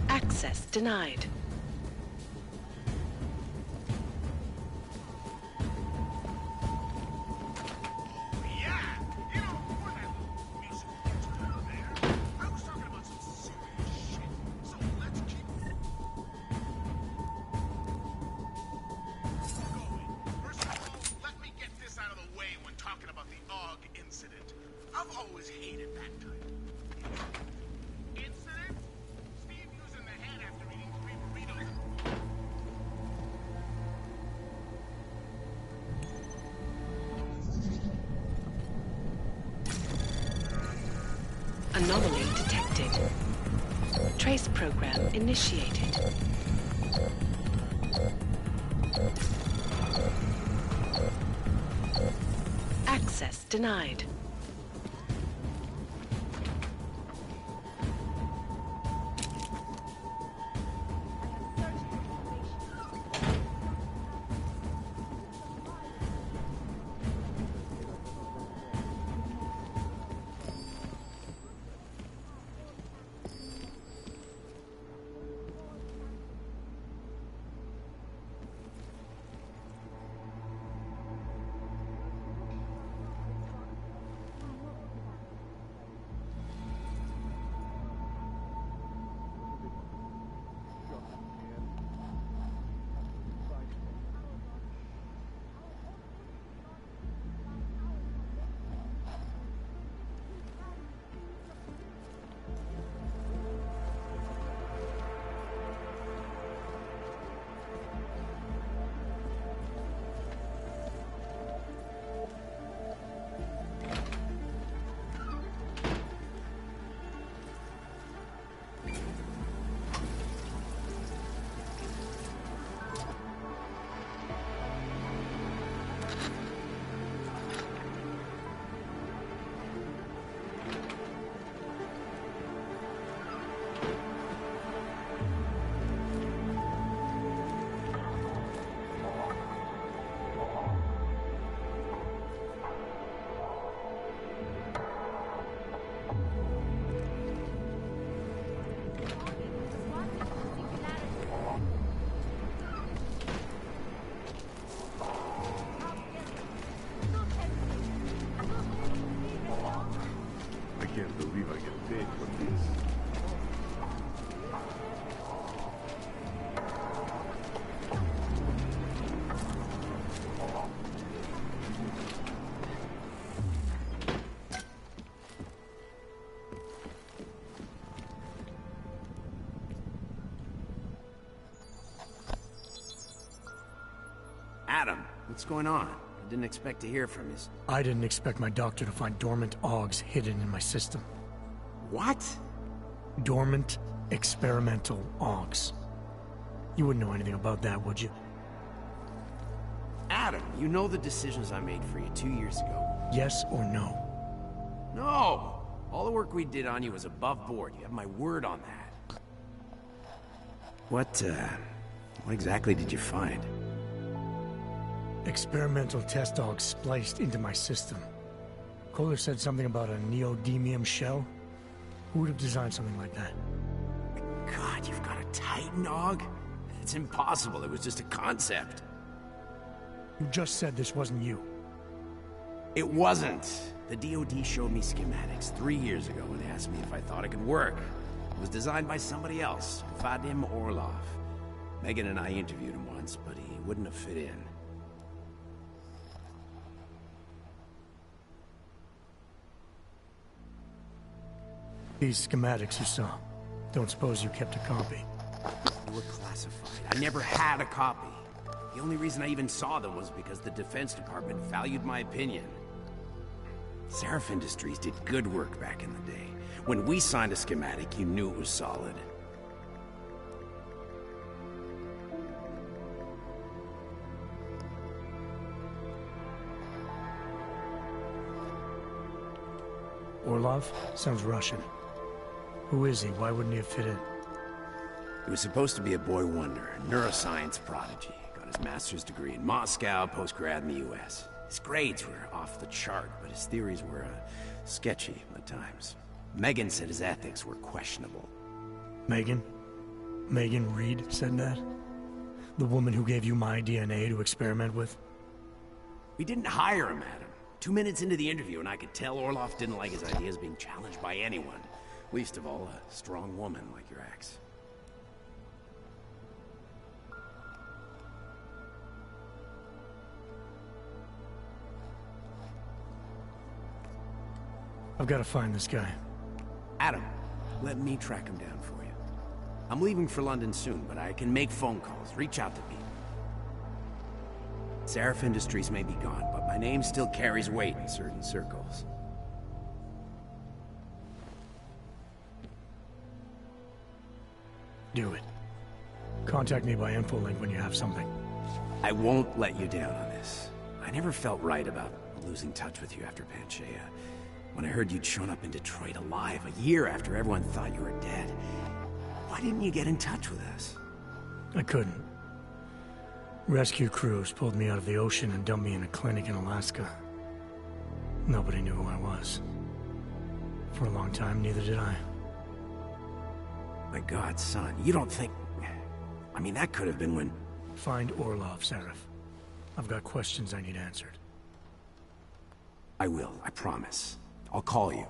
Access denied. I've always hated that type. Incident? Steve using the head after eating 3 burritos. Anomaly detected. Trace program initiated. Access denied. I can't believe I get paid for this. Adam, what's going on? I didn't expect to hear from you. I didn't expect my doctor to find dormant AUGs hidden in my system. What? Dormant experimental AUGs. You wouldn't know anything about that, would you? Adam, you know the decisions I made for you 2 years ago. Yes or no? No! All the work we did on you was above board. You have my word on that. What exactly did you find? Experimental test AUGs spliced into my system. Kohler said something about a neodymium shell. Who would have designed something like that? God, you've got a Titan AUG? It's impossible. It was just a concept. You just said this wasn't you. It wasn't. The DoD showed me schematics 3 years ago and asked me if I thought it could work. It was designed by somebody else, Vadim Orlov. Megan and I interviewed him once, but he wouldn't have fit in. These schematics you saw. Don't suppose you kept a copy? They were classified. I never had a copy. The only reason I even saw them was because the Defense Department valued my opinion. Seraph Industries did good work back in the day. When we signed a schematic, you knew it was solid. Orlov? Sounds Russian. Who is he? Why wouldn't he have fit in? He was supposed to be a boy wonder, a neuroscience prodigy. Got his master's degree in Moscow, post-grad in the US. His grades were off the chart, but his theories were sketchy at times. Megan said his ethics were questionable. Megan? Megan Reed said that? The woman who gave you my DNA to experiment with? We didn't hire him, Adam. 2 minutes into the interview, and I could tell Orloff didn't like his ideas being challenged by anyone. Least of all, a strong woman like your ex. I've got to find this guy. Adam, let me track him down for you. I'm leaving for London soon, but I can make phone calls, reach out to people. Seraph Industries may be gone, but my name still carries weight in certain circles. Do it. Contact me by infolink when you have something. I won't let you down on this. I never felt right about losing touch with you after Panchea. When I heard you'd shown up in Detroit alive a year after everyone thought you were dead, why didn't you get in touch with us? I couldn't. Rescue crews pulled me out of the ocean and dumped me in a clinic in Alaska. Nobody knew who I was. For a long time, neither did I. My God, son, you don't think... I mean, that could have been when... Find Orlov, Seraph. I've got questions I need answered. I will, I promise. I'll call you.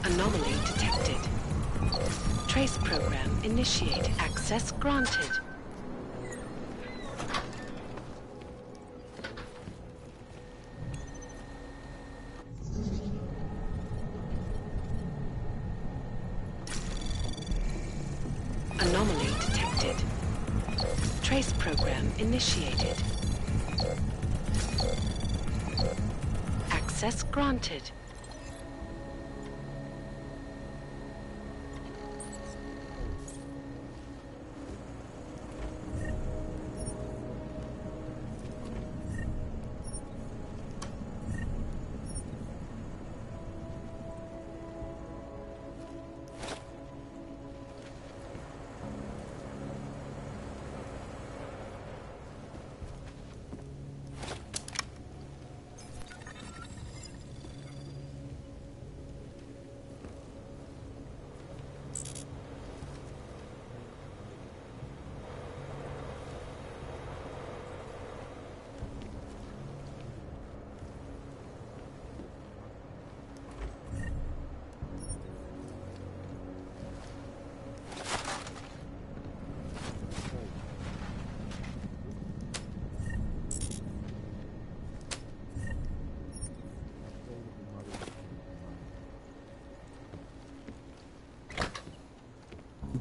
Anomaly detected. Trace program initiated. Access granted. Anomaly detected. Trace program initiated. Access granted.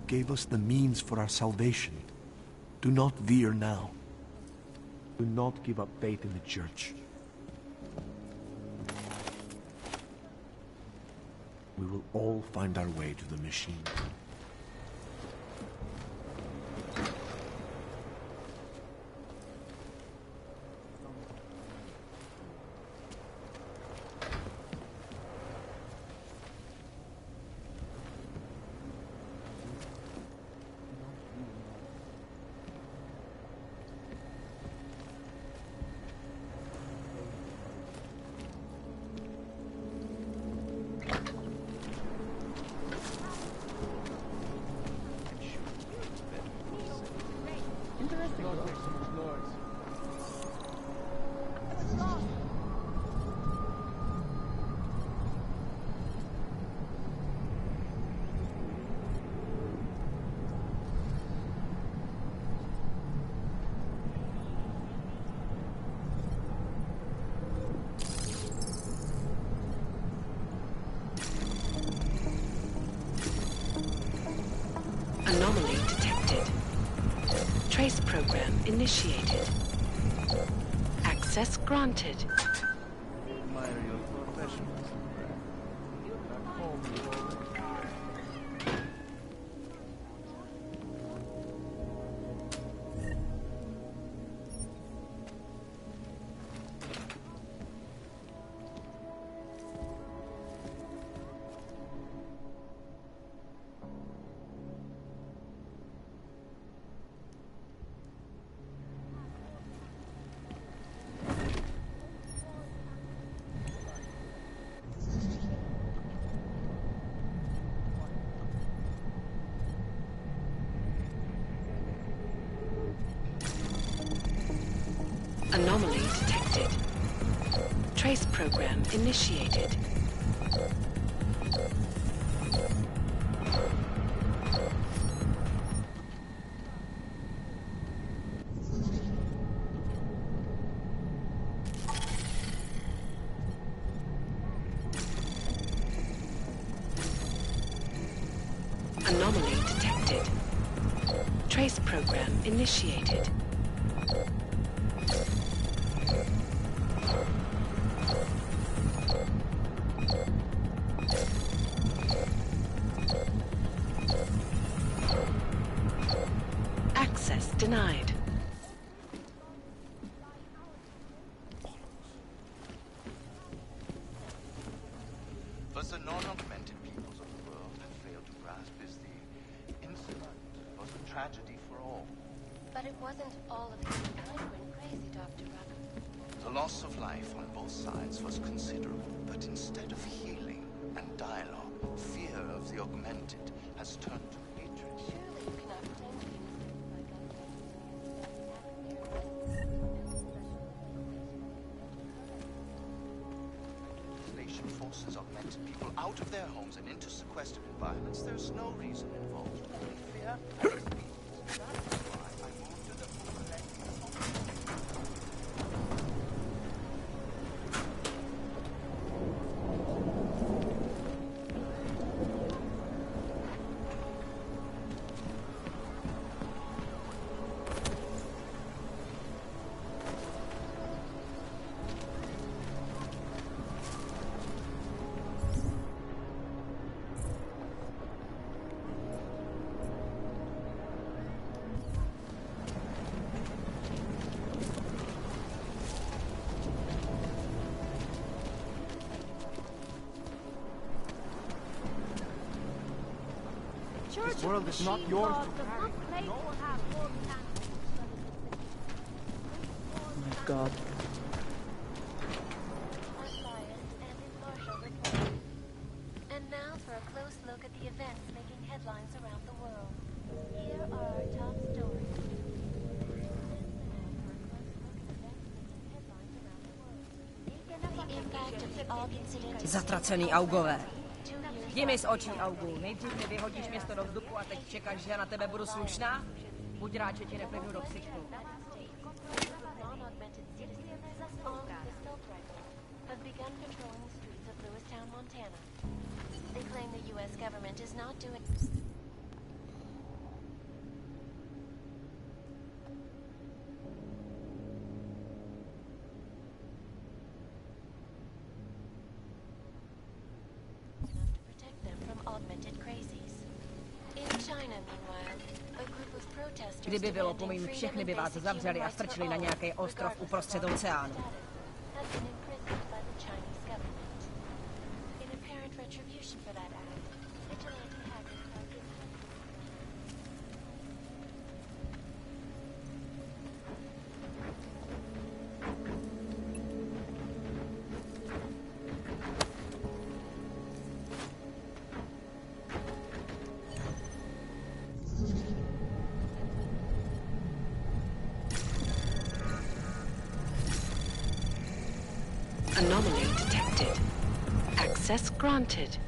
Gave us the means for our salvation. Do not veer now. Do not give up faith in the Church. We will all find our way to the machine. Trace program initiated. Access granted. Admire your professionalism, Brad. Back home, you know. Anomaly detected. Trace program initiated. Anomaly detected. Trace program initiated. Access denied. What the non-augmented peoples of the world have failed to grasp is the incident was a tragedy for all. But it wasn't all of humankind went crazy, Dr. Ruck. The loss of life on both sides was considerable, but instead of healing and dialogue, fear of the augmented has turned to hatred. Surely you cannot claim to be Nation forces augmented people out of their homes and into sequestered environments. There's no reason involved. Only fear and speed. That's why I moved to the This world is not yours to carry. Oh my god. And now for a close look at the events making headlines around the world. Here are our top stories. The impact of the Aug incident is Zatracený augové. Jdi mi z očí, Augu. Nejdřív mi vyhodíš město do vzduchu a teď čekáš, že já na tebe budu slušná? Buď rád, že ti neplivnu do ksičku. have begun patrolling the streets of Lewistown, Montana. They claim the U.S. government is not doing... enough to protect them from augmented crazies. In China, meanwhile, a group of protesters Kdyby bylo po demanding mým, všechny freedom by and vás basic zavřeli human a rights for strčili na all, nějaký ostrov regardless uprostřed of their oceánu. status, have been imprisoned by the Chinese government. In apparent retribution for that act, vigilante hackers have been... Anomaly detected. Access granted.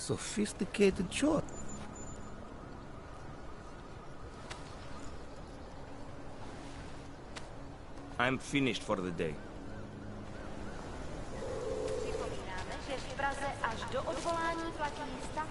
sophisticated choice. I'm finished for the day. Připomínáme, že v Praze až do odvolání platí stav.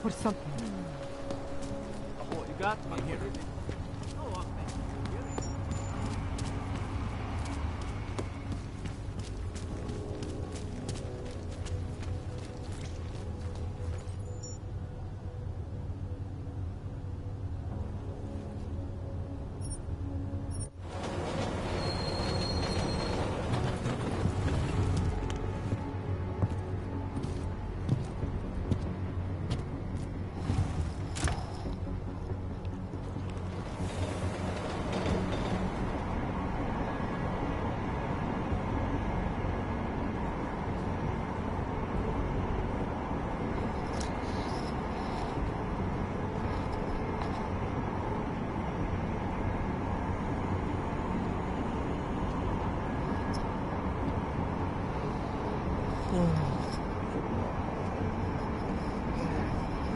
Or something. Oh, you got me here.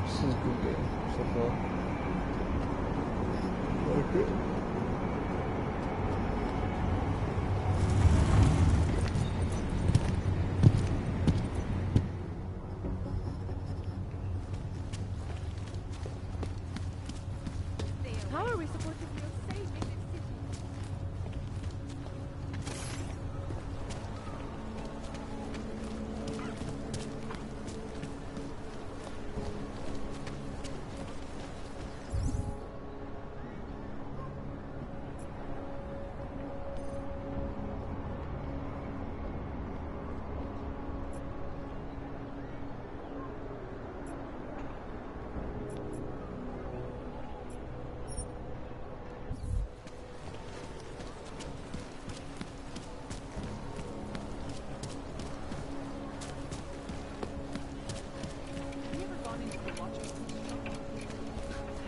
This is a good game so far. Like it. How are we supposed to feel safe in this city?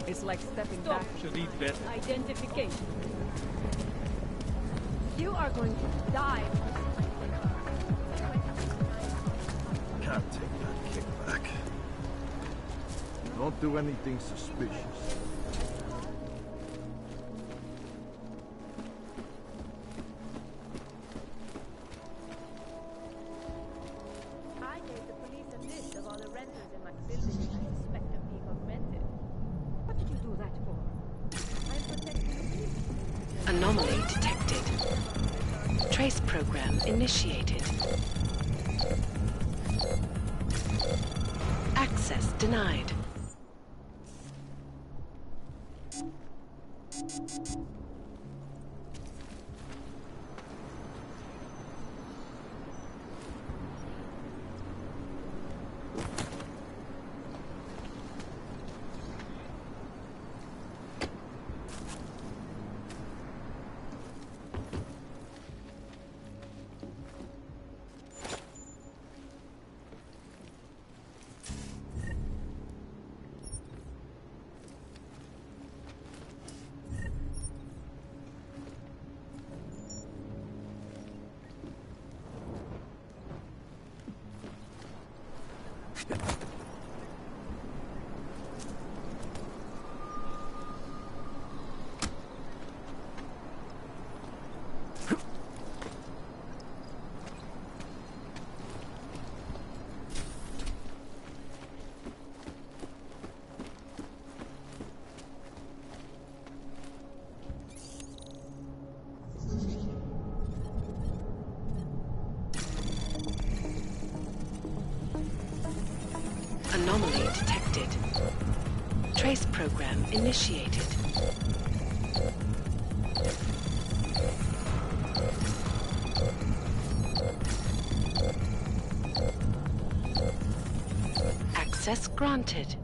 It's like stepping back. Should eat better. Identification. You are going to die. Can't take that kickback. Don't do anything suspicious. I gave the police a list of all the renters in my building I suspect of being augmented. What did you do that for? I'm protecting the police. Anomaly detected. Trace program initiated. Access denied. Anomaly detected. Trace program initiated. Access granted.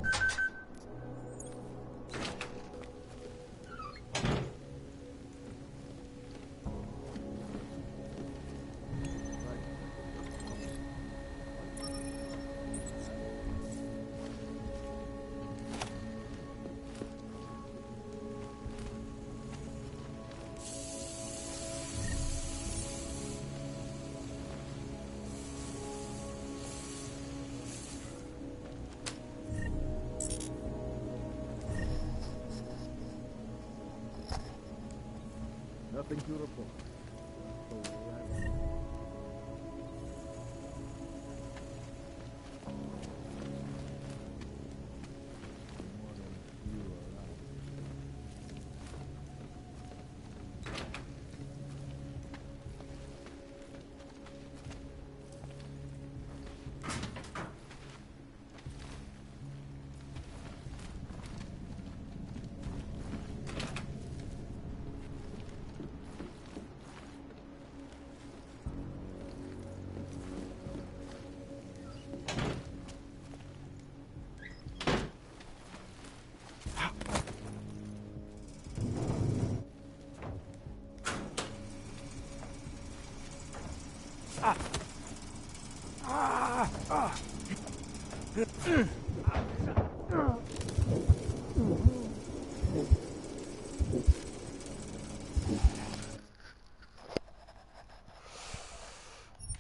Nothing to report.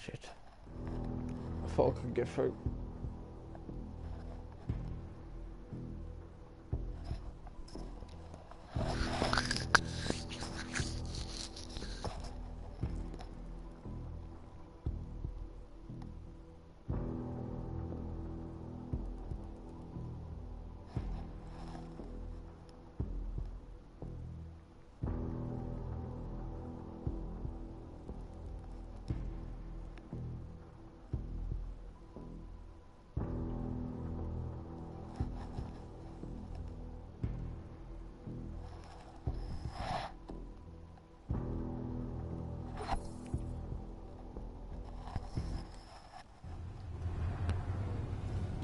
Shit. I thought I could get through.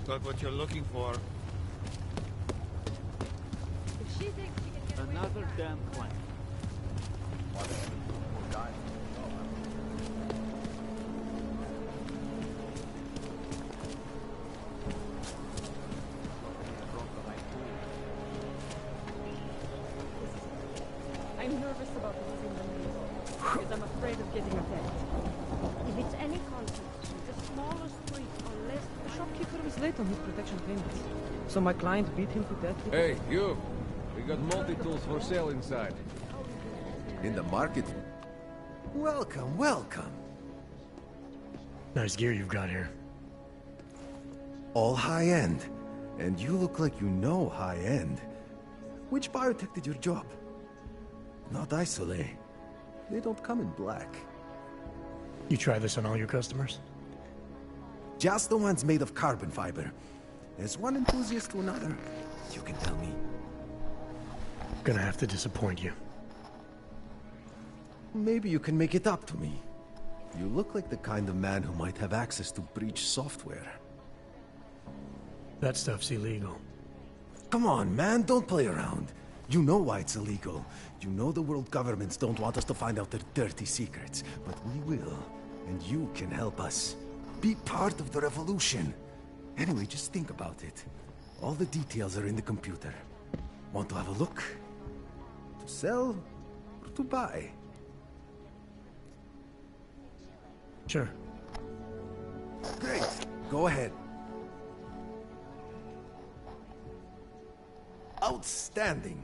Got what you're looking for. Another damn claim. I'm nervous about losing the news because I'm afraid of getting attacked. If it's any consolation, the smaller streets are less. The shopkeeper was late on his protection payments, so my client beat him to death with Hey, you! We got multi-tools for sale inside. In the market? Welcome, welcome. Nice gear you've got here. All high-end. And you look like you know high-end. Which biotech did your job? Not Isolate. They don't come in black. You try this on all your customers? Just the ones made of carbon fiber. As one enthusiast to another, you can tell me. Gonna have to disappoint you. Maybe you can make it up to me. You look like the kind of man who might have access to breach software. That stuff's illegal. Come on, man, don't play around. You know why it's illegal. You know the world governments don't want us to find out their dirty secrets. But we will. And you can help us. Be part of the revolution. Anyway, just think about it. All the details are in the computer. Want to have a look? To sell or to buy? Sure. Great. Go ahead. Outstanding.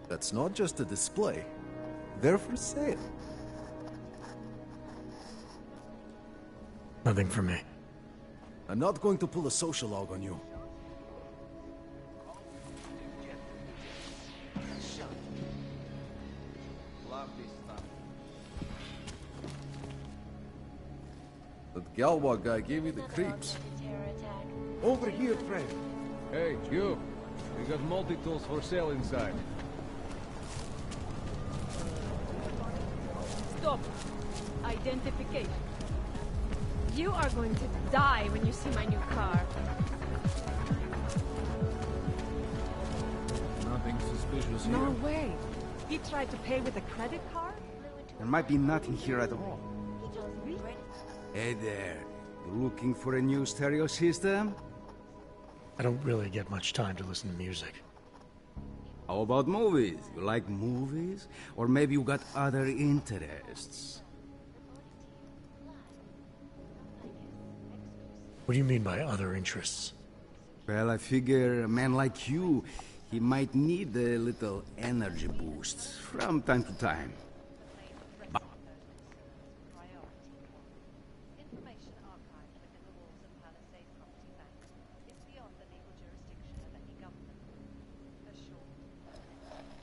That's not just a display. They're for sale. Nothing for me. I'm not going to pull a social log on you. That Galwa guy gave me the creeps. Over here, friend. Hey, you. We got multi-tools for sale inside. Stop. Identification. You are going to die when you see my new car. Nothing suspicious here. No way. He tried to pay with a credit card? There might be nothing here at all. Hey there. You looking for a new stereo system? I don't really get much time to listen to music. How about movies? You like movies? Or maybe you got other interests? What do you mean by other interests? Well, I figure a man like you, he might need a little energy boost from time to time.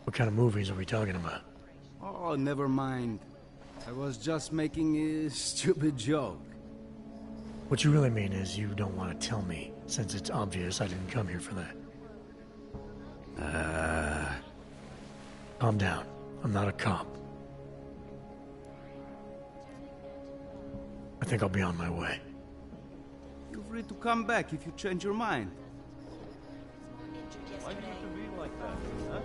What kind of movies are we talking about? Oh, never mind. I was just making a stupid joke. What you really mean is you don't want to tell me, since it's obvious I didn't come here for that. Calm down. I'm not a cop. I think I'll be on my way. Feel free to come back if you change your mind. Why do you have to be like that, huh?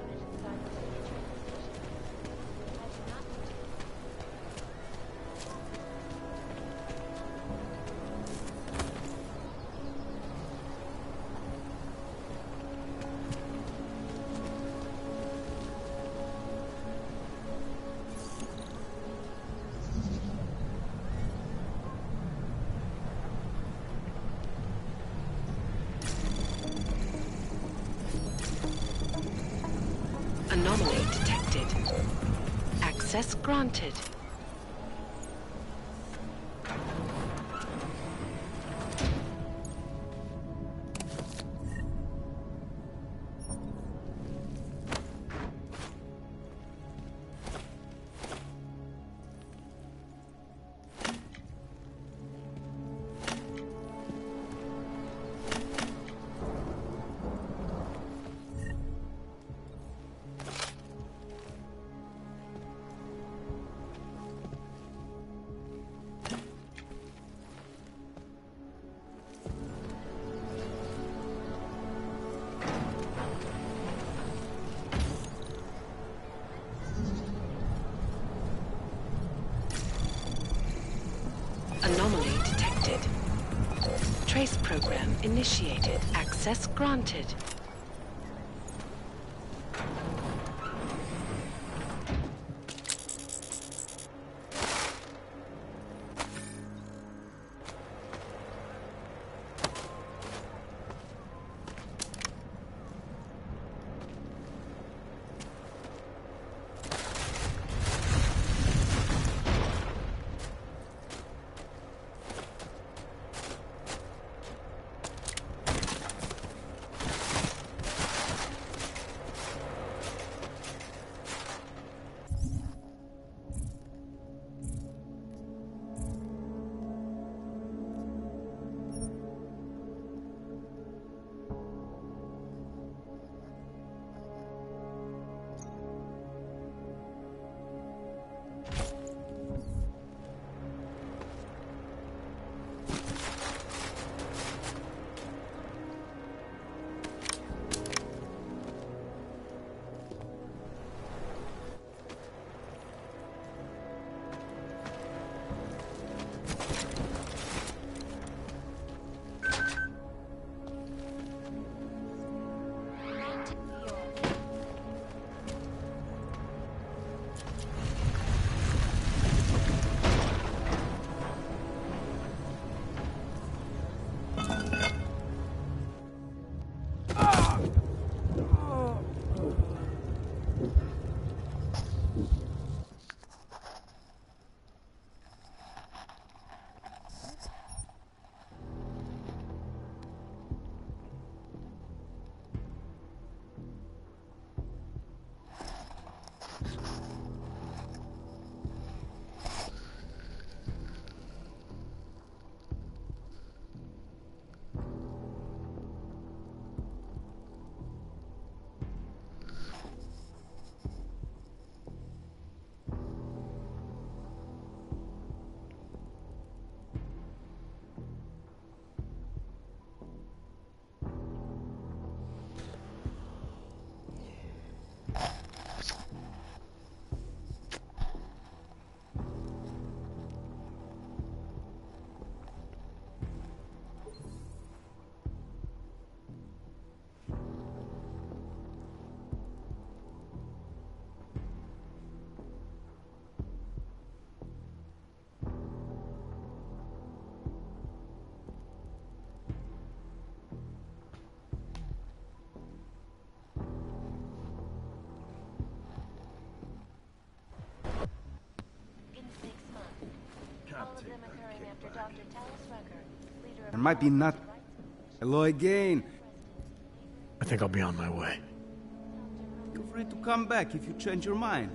Anomaly detected. Access granted. Anomaly detected. Trace program initiated. Access granted. There might be not. Hello again. I think I'll be on my way. Feel free to come back if you change your mind.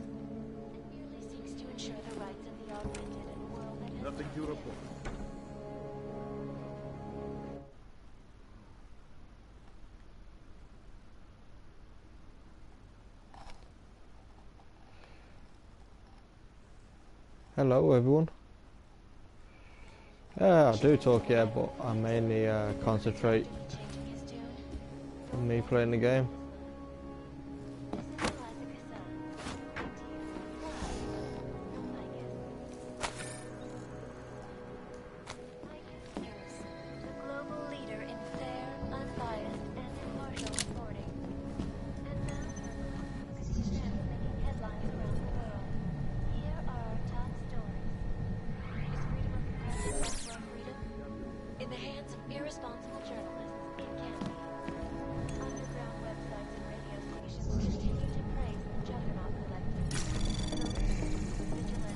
Nothing to report. Hello everyone. Yeah, I do talk, yeah, but I mainly concentrate on me playing the game.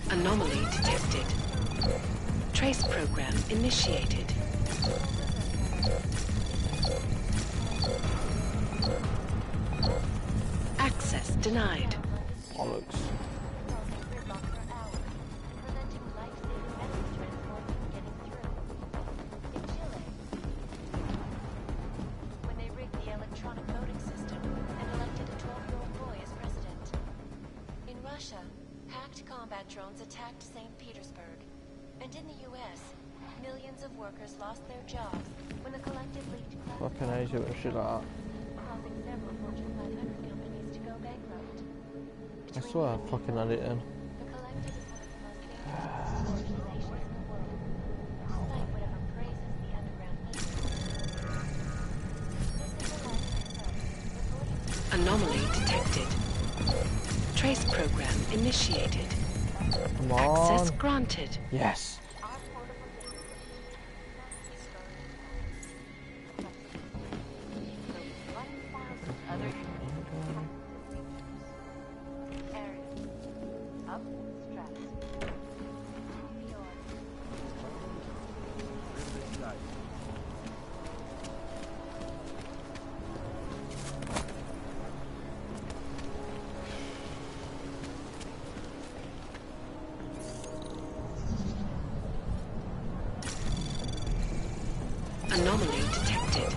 Anomaly detected. Trace program initiated. Access denied. Bollocks. When they rigged the electronic voting system and elected a 12-year-old boy as president. In Russia, hacked combat drones attacked St. Petersburg. And in the US, millions of workers lost their jobs when the collective leaked Fucking Asia and shit like that. causing several Fortune 500 companies to go bankrupt. I swear I fucking had it in. The collective is one of the most dangerous organizations in the world, despite whatever praises the underground media. This is the life itself, Anomaly detected. Trace program initiated. Come on. Access granted. Yes. Anomaly detected.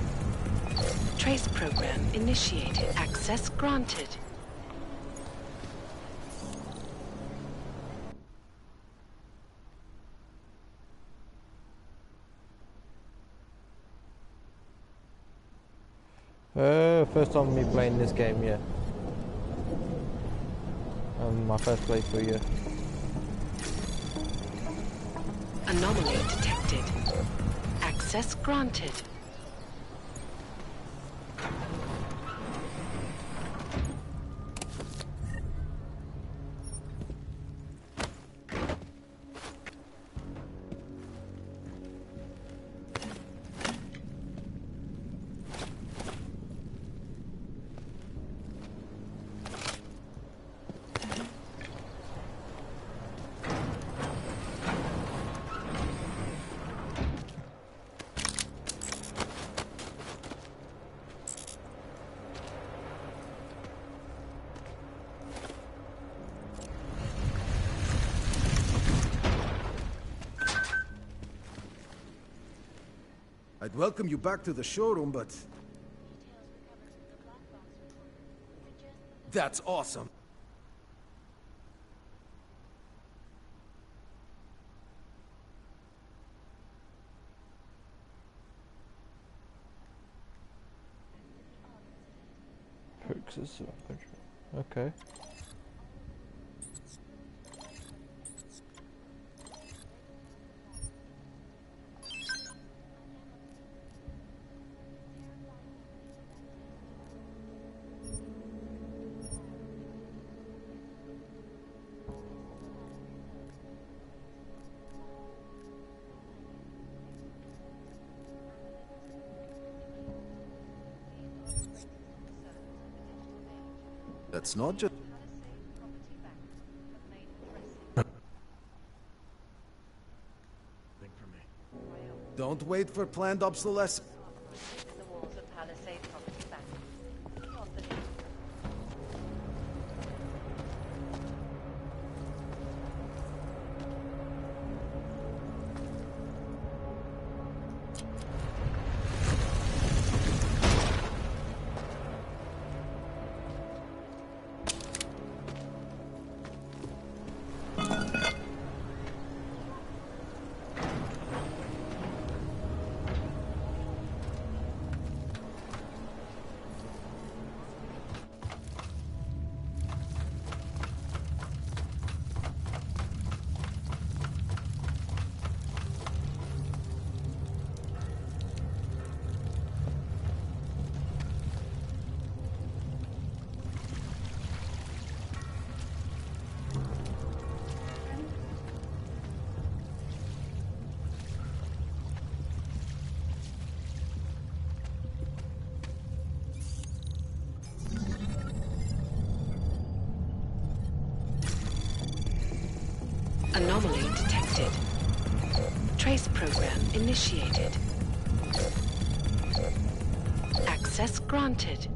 Trace program initiated. Access granted. First time me playing this game, yeah. My first playthrough, yeah. Anomaly detected. Access granted. I'd welcome you back to the showroom, but... That's awesome. Okay. That's not just... Thing for me. Don't wait for planned obsolescence. The walls of Palisade property back. Anomaly detected. Trace program initiated. Access granted.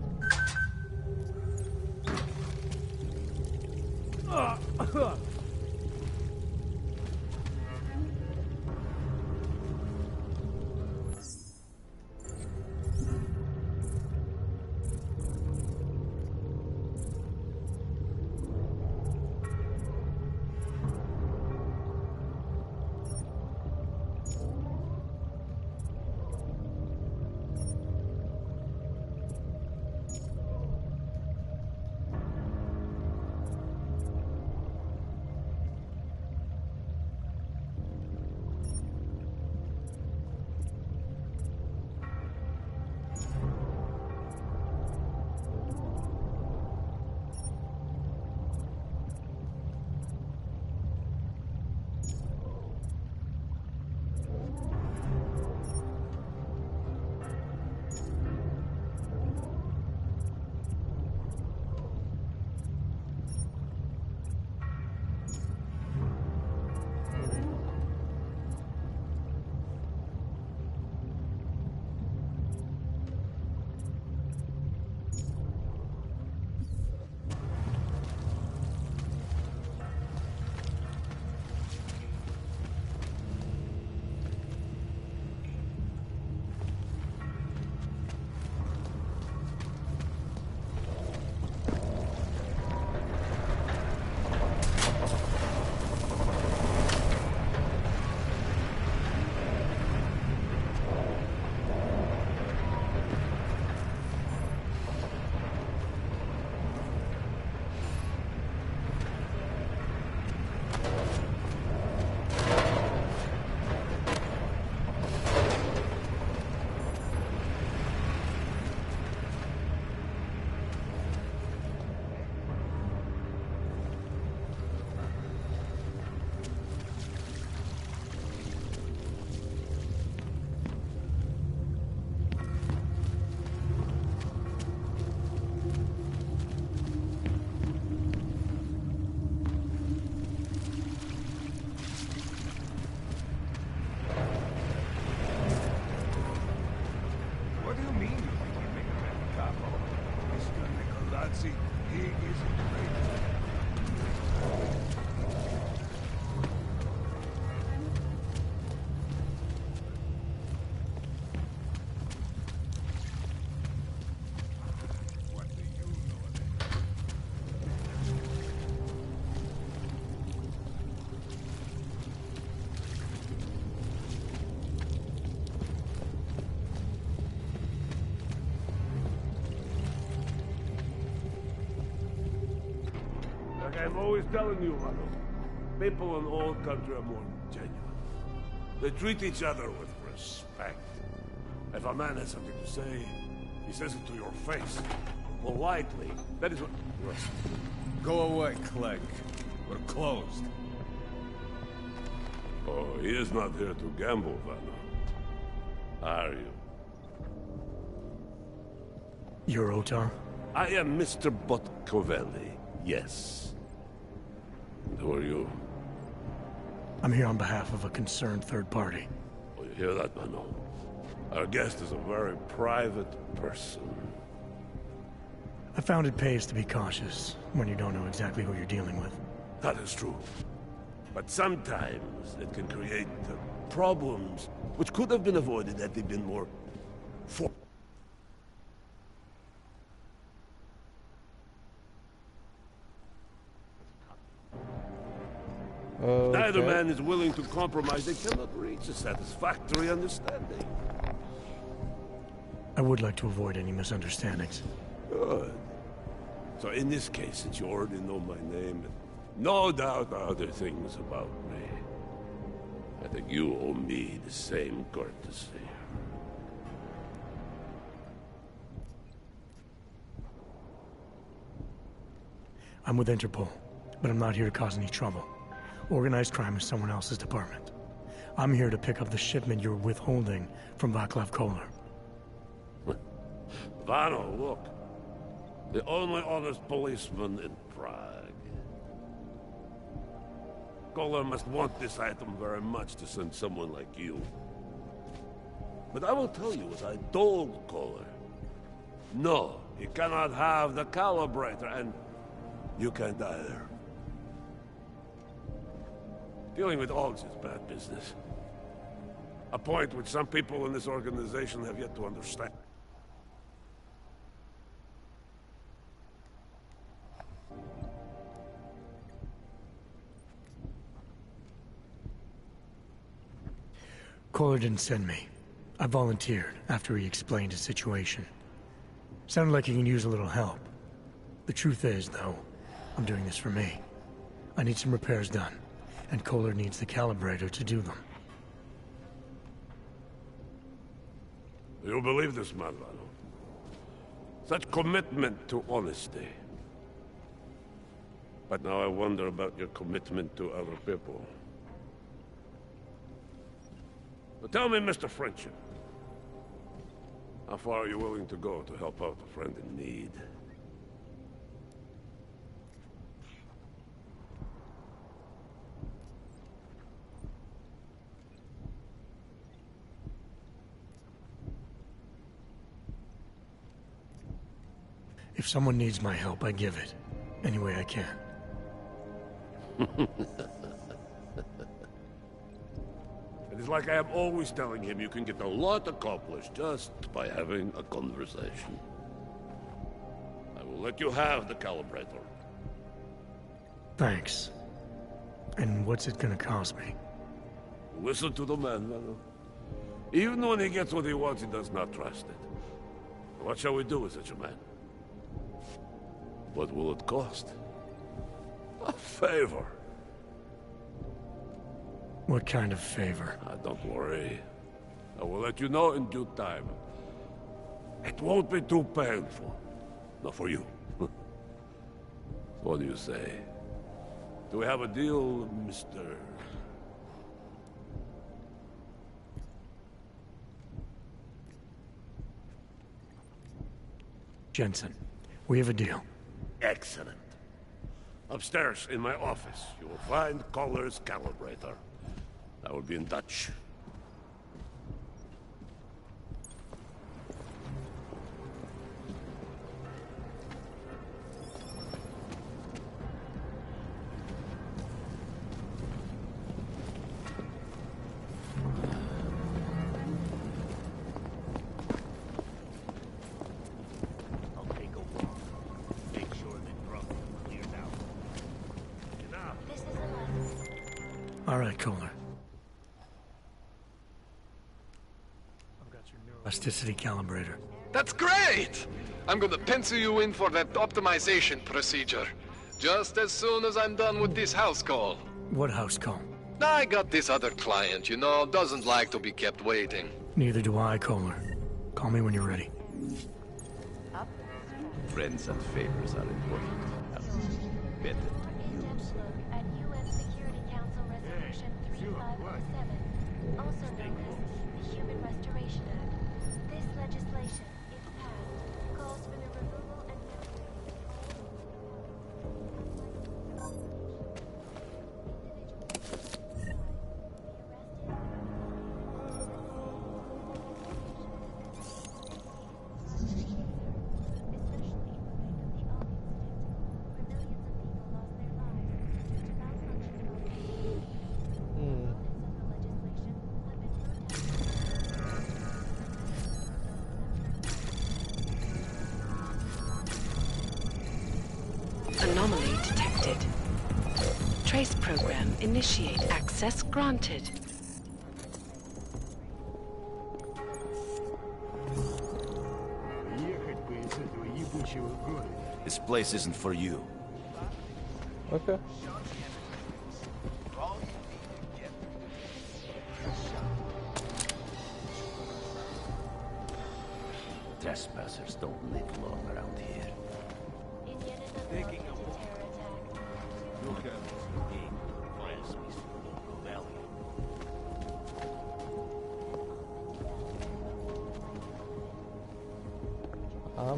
I'm always telling you, Rado. People in all country are more genuine. They treat each other with respect. If a man has something to say, he says it to your face. Politely. That is what... Go away, Clegg. We're closed. Oh, he is not here to gamble, Vanna. Are you? You're Otar? I am Mr. Botkovelli, yes. And who are you? I'm here on behalf of a concerned third party. Oh, You hear that, Mano? Our guest is a very private person. I found it pays to be cautious when you don't know exactly who you're dealing with. That is true. But sometimes it can create problems which could have been avoided had they been more Neither man is willing to compromise. They cannot reach a satisfactory understanding. I would like to avoid any misunderstandings. Good. So in this case, since you already know my name, and no doubt other things about me, I think you owe me the same courtesy. I'm with Interpol, but I'm not here to cause any trouble. Organized crime is someone else's department. I'm here to pick up the shipment you're withholding from Václav Koller. Vano, look. The only honest policeman in Prague. Koller must want this item very much to send someone like you. But I will tell you as I told Koller. No, he cannot have the calibrator, and you can't either. Dealing with Augs is bad business. A point which some people in this organization have yet to understand. Koller didn't send me. I volunteered after he explained his situation. Sounded like he can use a little help. The truth is, though, I'm doing this for me. I need some repairs done, and Koller needs the calibrator to do them. You believe this man, Vano? Such commitment to honesty. But now I wonder about your commitment to other people. But tell me, Mr. Friendship, how far are you willing to go to help out a friend in need? If someone needs my help, I give it. Any way I can. It is like I am always telling him you can get a lot accomplished just by having a conversation. I will let you have the calibrator. Thanks. And what's it gonna cost me? Listen to the man, Vano. Even when he gets what he wants, he does not trust it. What shall we do with such a man? What will it cost? A favor. What kind of favor? Don't worry. I will let you know in due time. It won't be too painful. Not for you. What do you say? Do we have a deal, Mr. Jensen, we have a deal. Excellent. Upstairs in my office, you will find Koller's calibrator. I will be in touch. All right, Koller. Plasticity calibrator. That's great! I'm gonna pencil you in for that optimization procedure. Just as soon as I'm done with this house call. What house call? I got this other client, you know, doesn't like to be kept waiting. Neither do I, Koller. Call me when you're ready. Friends and favors are important. Better to use. At UN Security Council Resolution 3507, also known as the Human Restoration Act. This legislation, if passed, calls for the removal and Trace program initiate. Access granted. This place isn't for you. Okay. Trespassers don't live long around here. Taking a walk. Look at this game. Friends, Mr. Local Valley.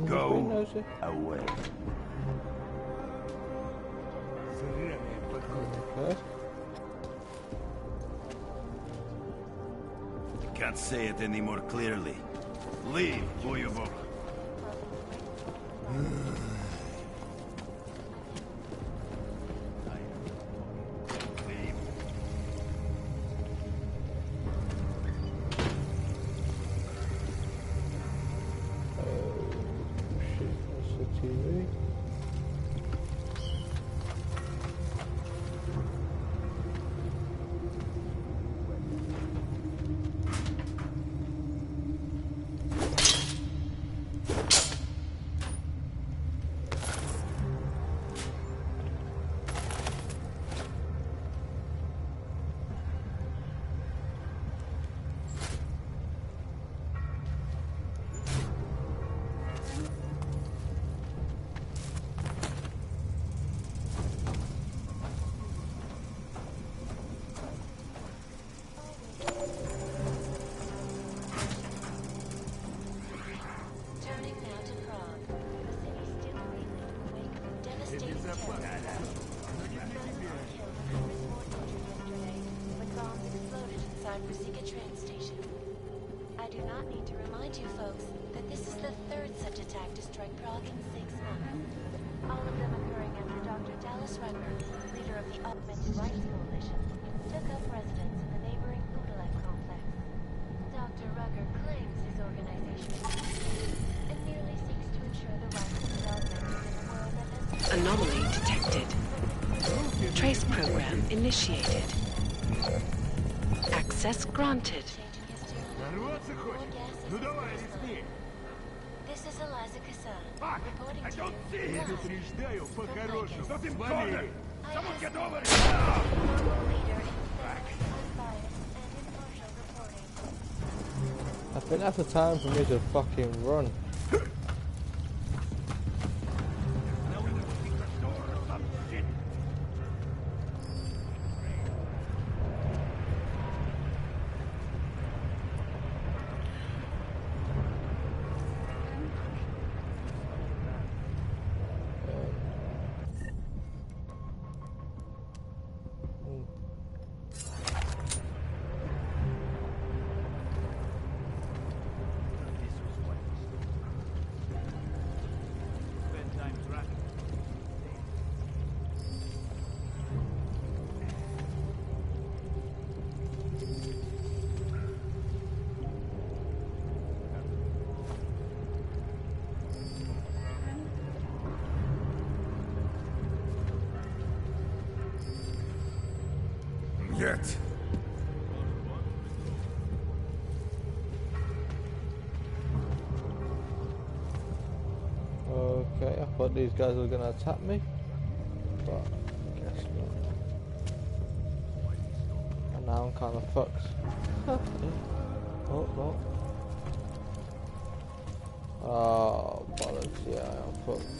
Go away. Okay. I can't say it any more clearly. Leave, Voyevok. TV. Turning now to Prague. The city still reeling in the wake of devastating terror. Yesterday, when bombs exploded inside Brasica train station. I do not need to remind you folks that this is the third such attack to strike Prague in 6 months. All of them occurring after Dr. Dallas Rucker, leader of the Augmented Rights Coalition, took up residence in the neighboring Udalek complex. Dr. Rucker claims his organization and merely seeks to ensure the rights of the augmented in a world that has... Anomaly detected. Trace program initiated. Access granted. This is Eliza Kassan, reporting to you. Предупреждаю, по-хорошему. Someone get over here! Leader in unbiased and impartial reporting. I think that's the time for me to fucking run. Yet. Okay, I thought these guys were gonna attack me, but I guess not. And now I'm kind of fucked. Oh no. Oh bollocks, yeah, I'm fucked.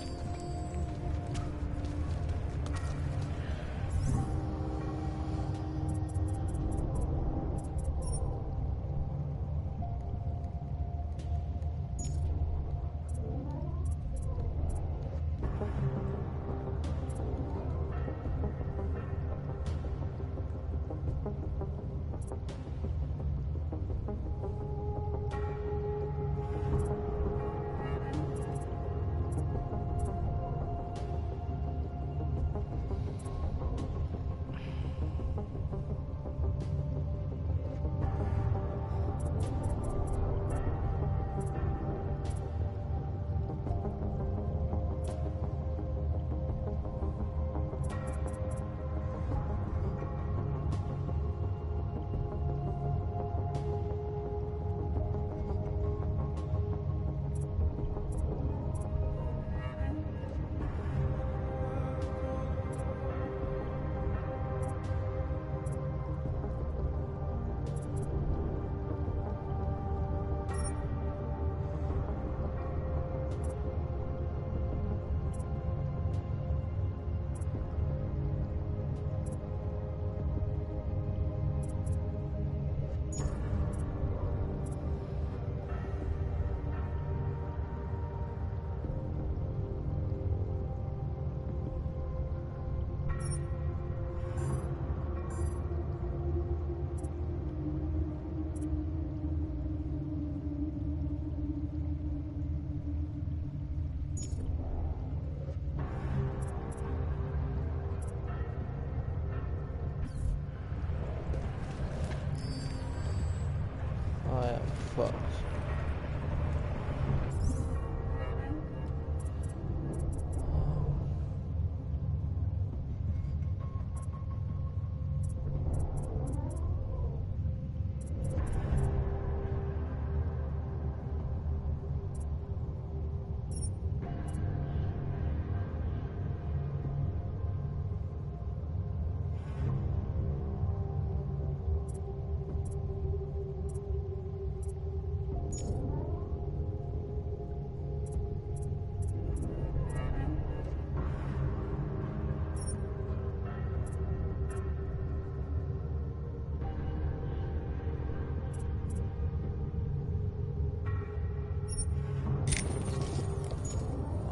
fucked.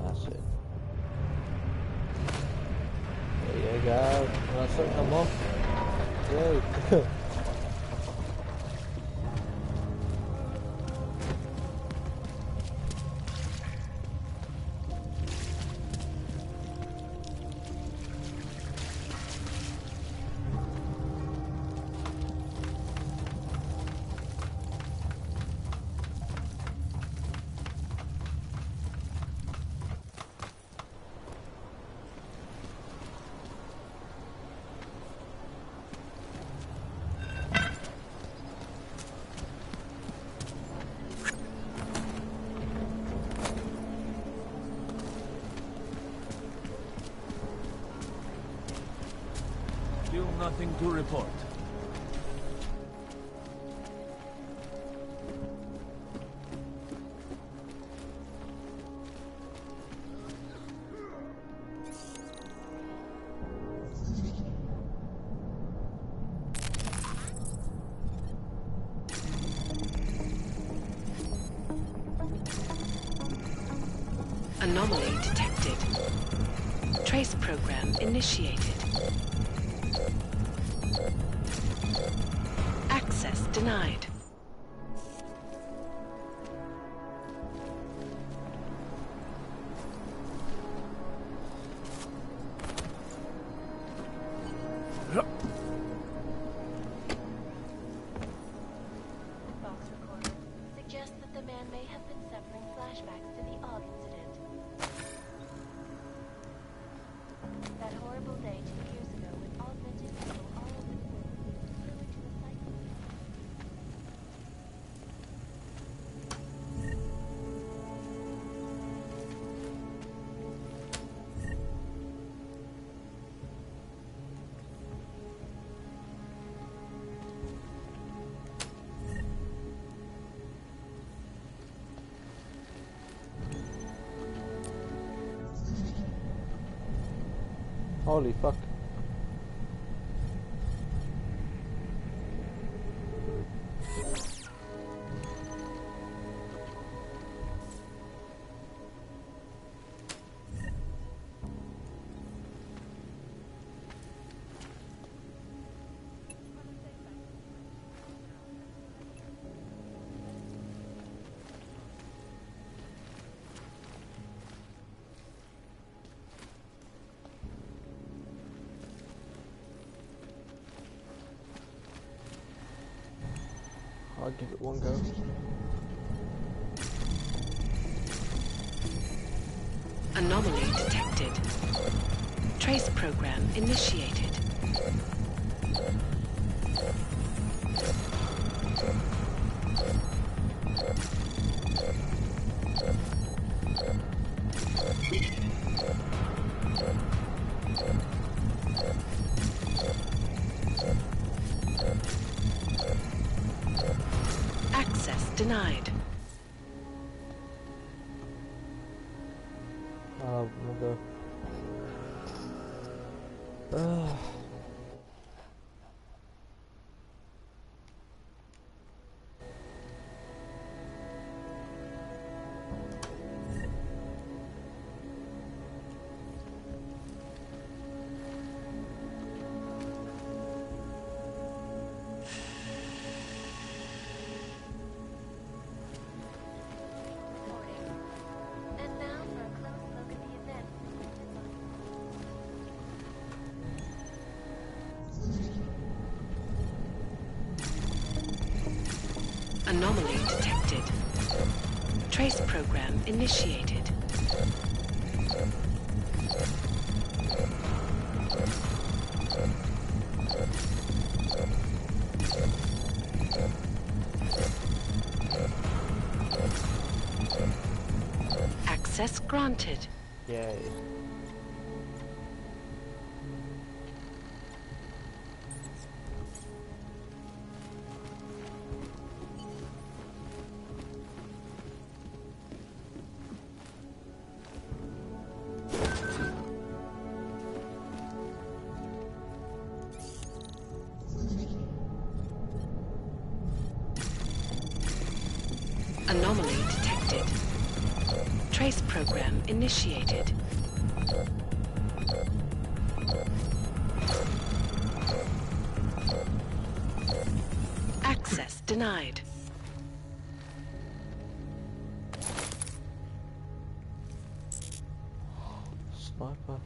That's it. There you go. When I took them off. Yay. Still nothing to report. Anomaly detected. Trace program initiated. Access denied. Box recorder suggests that the man may have been suffering flashbacks to the Og incident. That horrible day 2 years ago with augmented people all over the world grew into a cycle. Holy fuck. I'll give it one go. Anomaly detected. Trace program initiated. Access denied. We'll go. And now for a close look at the events. detected. Trace program initiated. Access granted. Yay. Anomaly detected. Trace program initiated. Access denied. Sniper.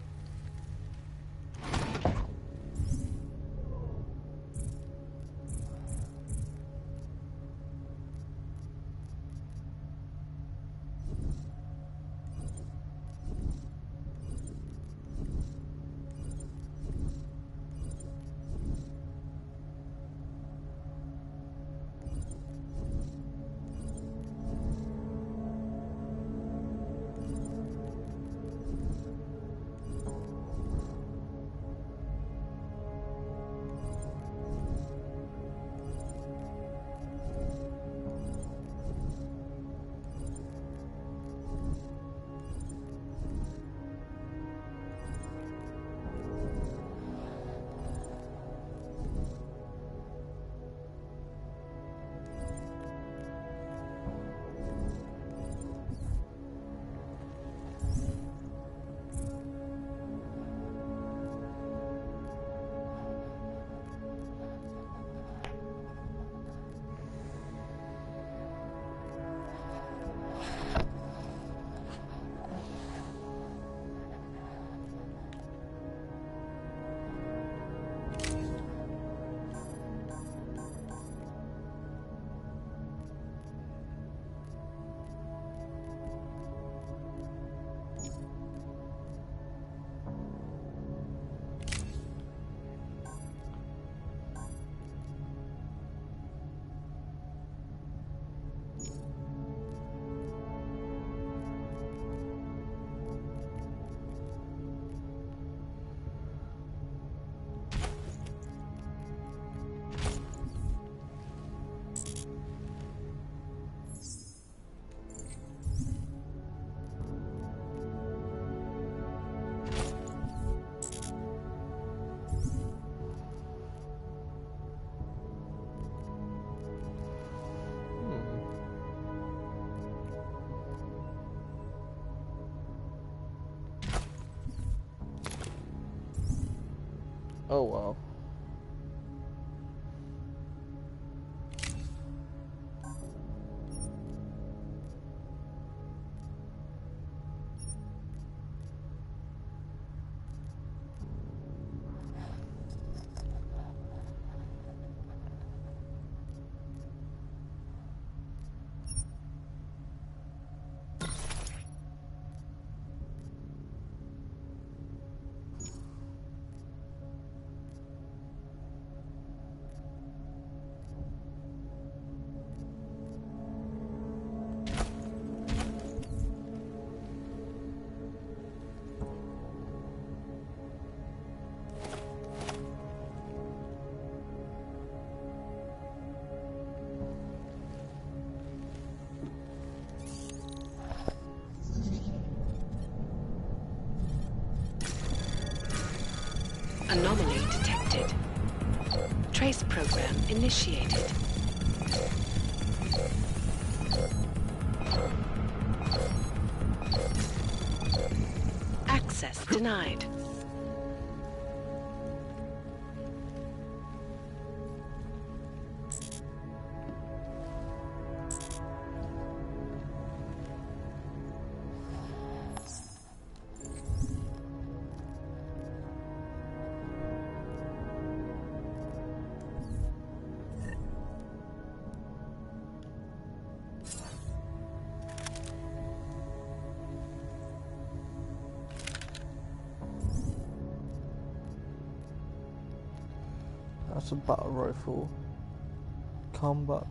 Oh wow. Anomaly detected. Trace program initiated. Access denied. That's a battle rifle. Combat.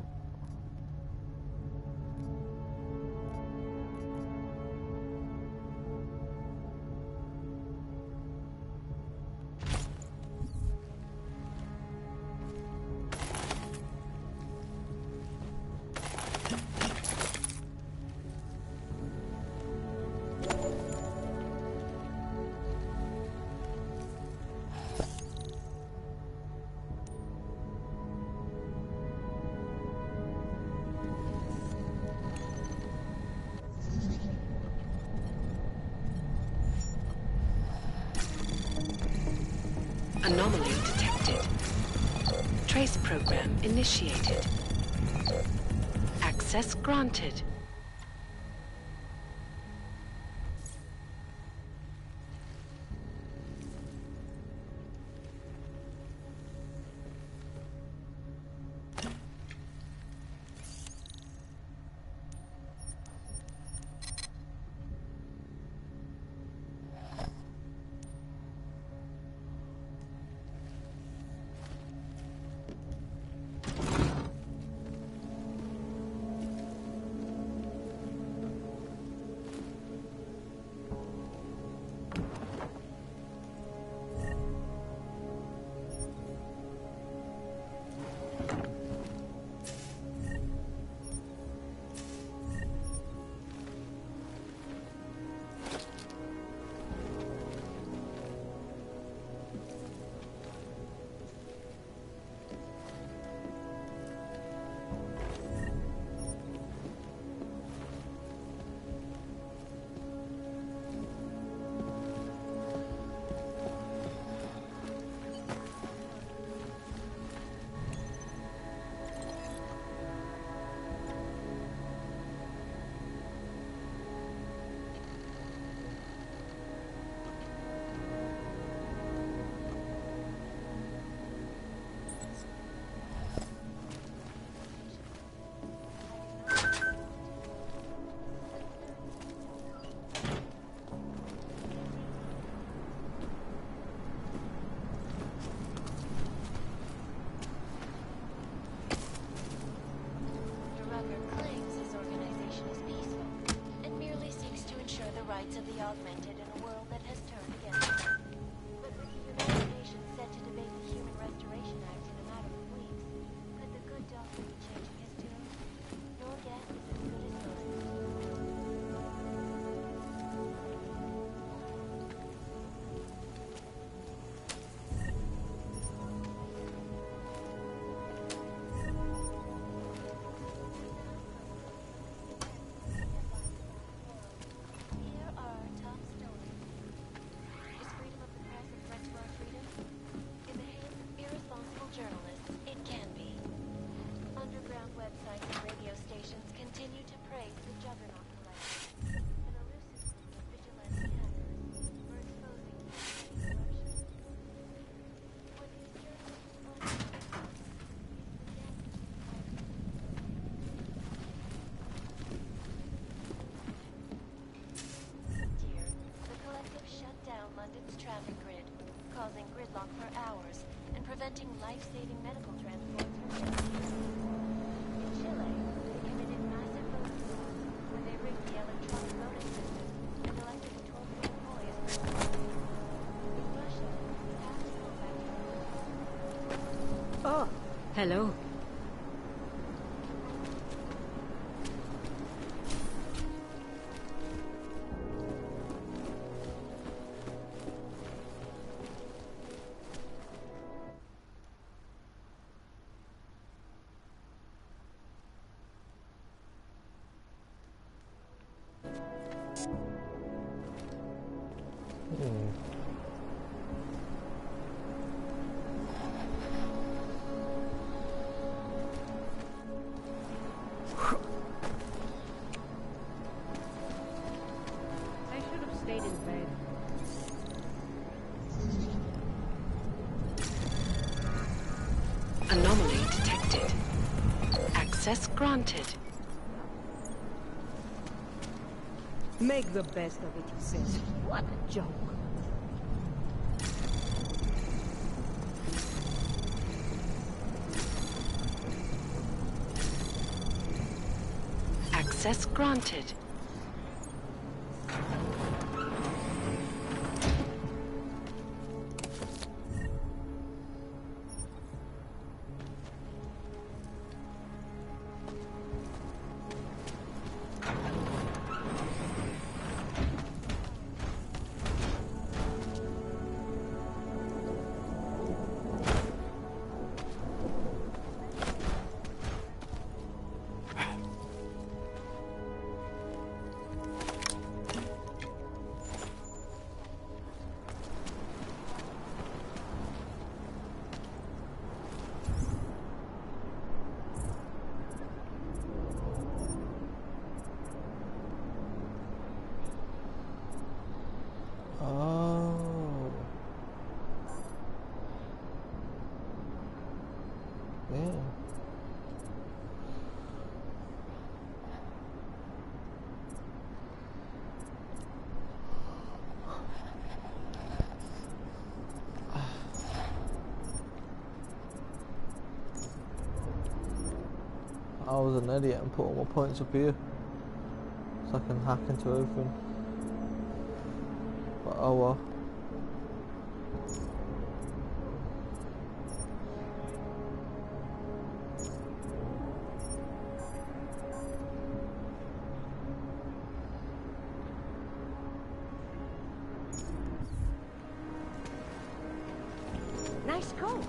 Anomaly detected. Trace program initiated. Access granted. Of the augmented in a world that has turned against them. But with the United Nations set to debate the Human Restoration Act in a matter of weeks, could the good doctor be changing his tune? Your guess is as good as mine. Causing gridlock for hours and preventing life-saving medical transport from getting here. In Chile, they committed massive vote fraud when they rigged the electronic voting system and elected a 12-year boy as president. In Russia, past combat. Oh, hello. Anomaly detected. Access granted. Make the best of it, he says. What a joke. Access granted. Oh. Yeah. I was an idiot and put all my points up here so I can hack into everything. But oh well. Nice call.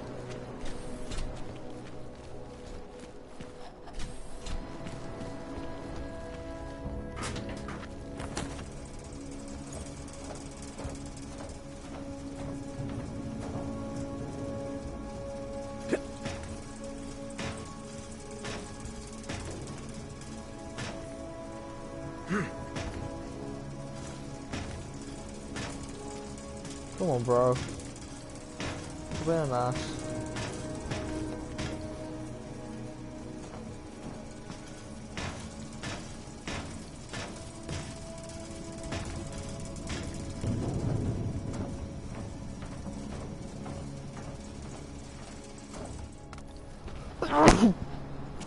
Come on, bro. Very nice.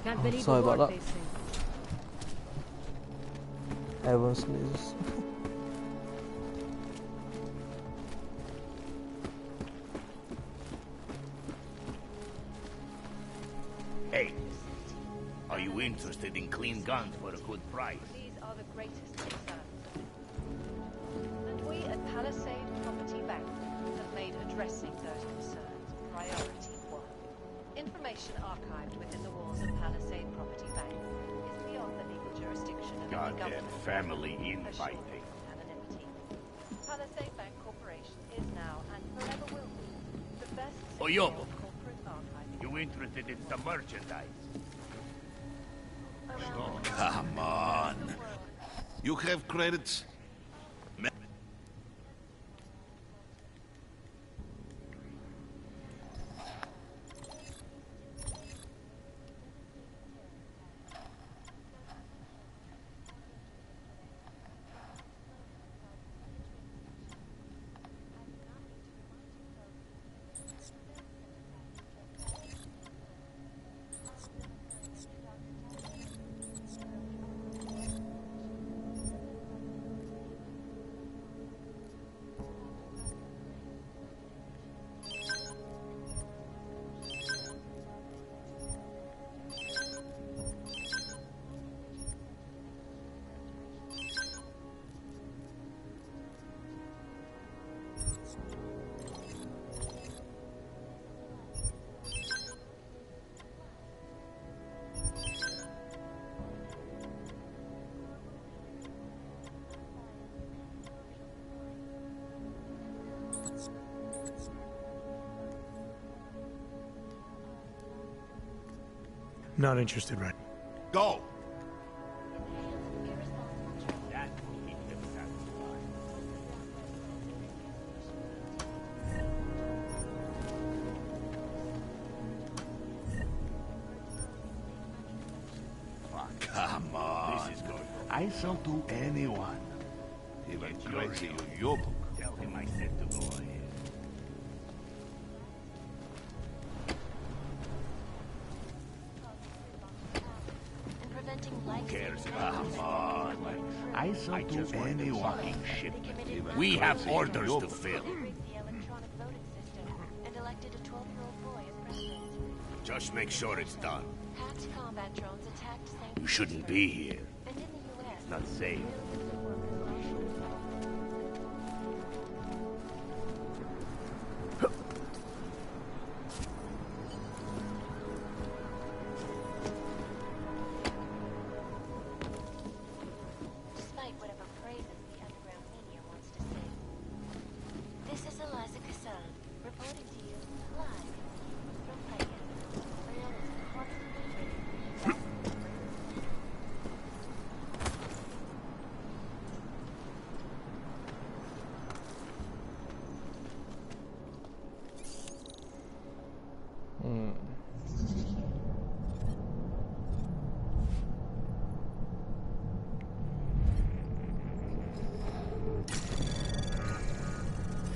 Can't believe Sorry the war about that. facing. Everyone sneezes. Hey, are you interested in clean guns for a good price? These are the greatest concerns. And we at Palisade Property Bank have made addressing those concerns priority one. Information archived within the walls of Palisade Property Bank is beyond the legal jurisdiction of any Goddamn government. family infighting. Anonymity. Palisade Bank Corporation is now and forever will be the best Oyobo, corporate archive. you interested in some merchandise? Come on. You have credits? Not interested, right? Go! That will keep them satisfied. Come on. This is good. I sell to anyone. Even crazy Yobo. Tell him I said to go ahead. And preventing life. Cares about on. I sell to anyone. We have orders to fill. Just make sure it's done. You shouldn't be here. It's not safe.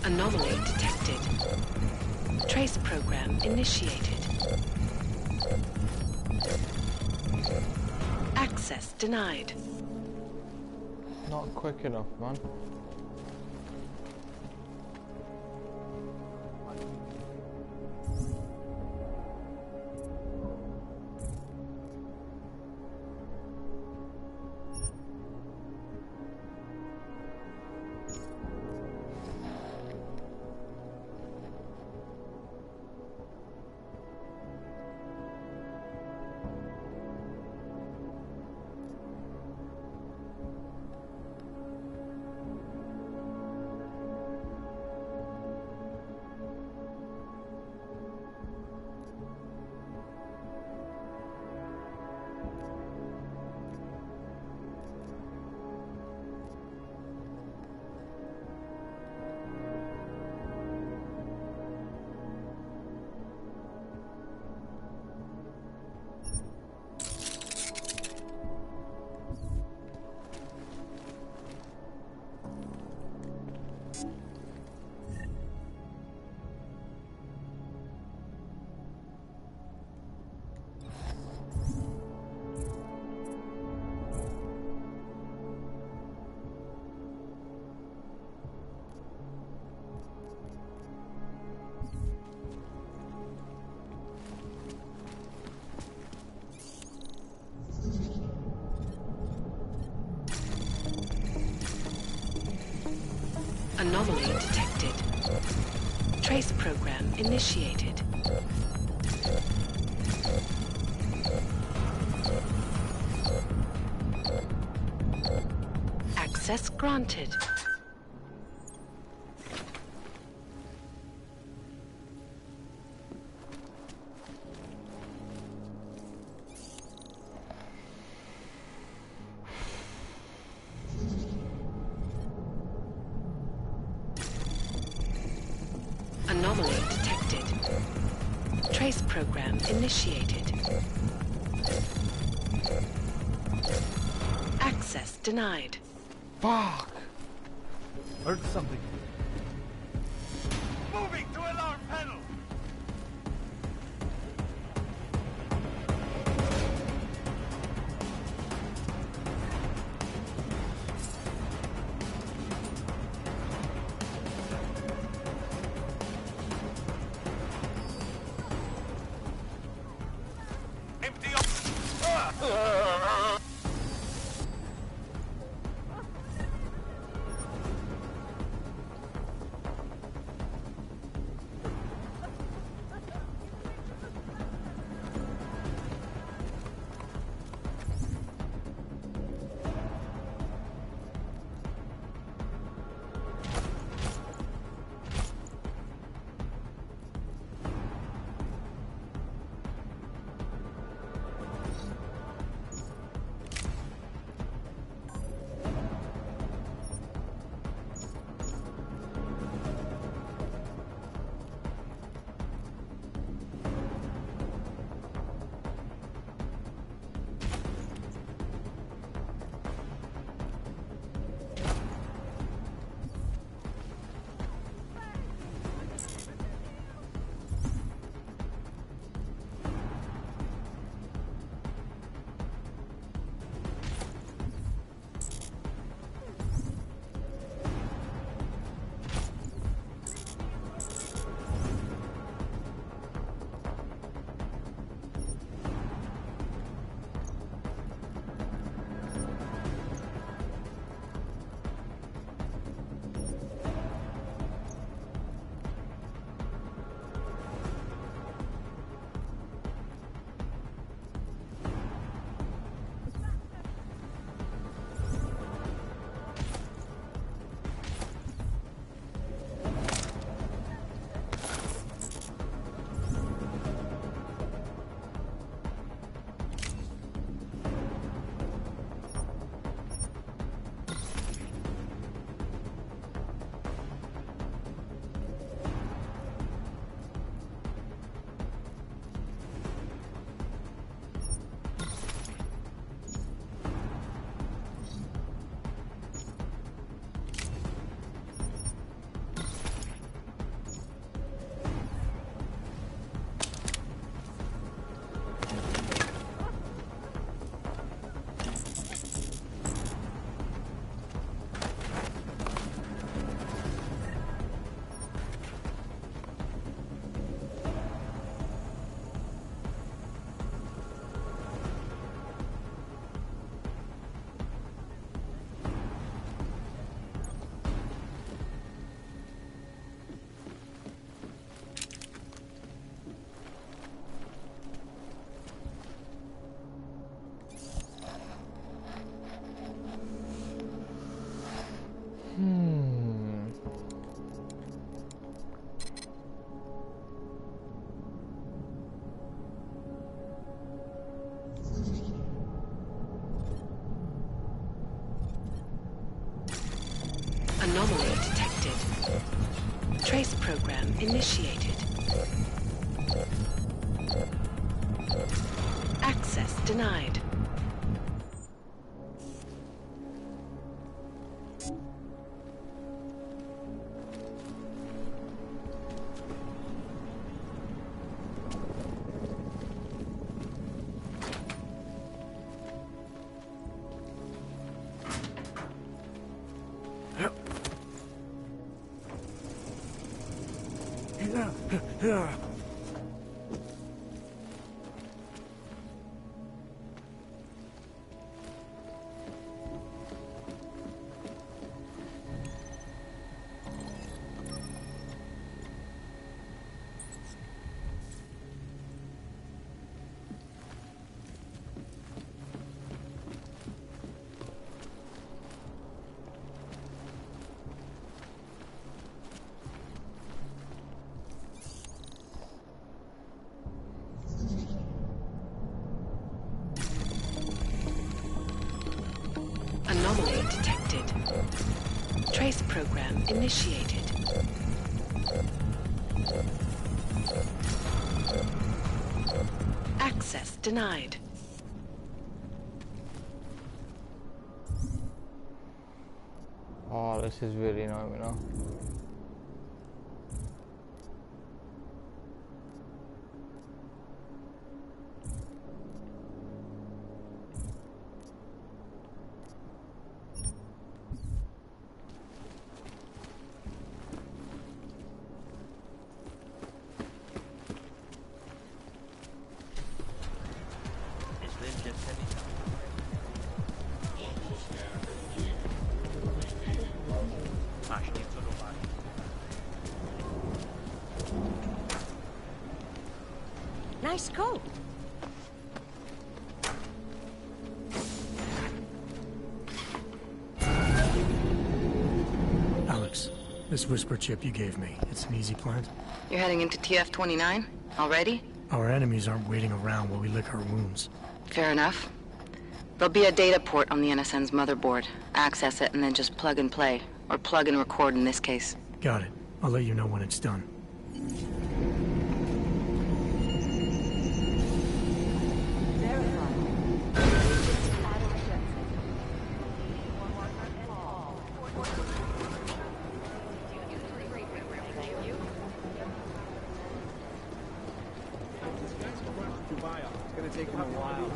Anomaly detected. Trace program initiated. Access denied. Not quick enough, man. Anomaly detected. Trace program initiated. Access granted. Anomaly detected. Trace program initiated. Access denied. Fuck! Heard something. Moving to alarm panel! Empty up! Anomaly detected. Trace program initiated. Access denied. Anomaly detected. Trace program initiated. Access denied. Oh, this is really annoying me now. Nice coat. Alex, this whisper chip you gave me, it's an easy plant? You're heading into TF-29? Already? Our enemies aren't waiting around while we lick our wounds. Fair enough. There'll be a data port on the NSN's motherboard. Access it and then just plug and play. Or plug and record in this case. Got it. I'll let you know when it's done. It's gonna take him a while.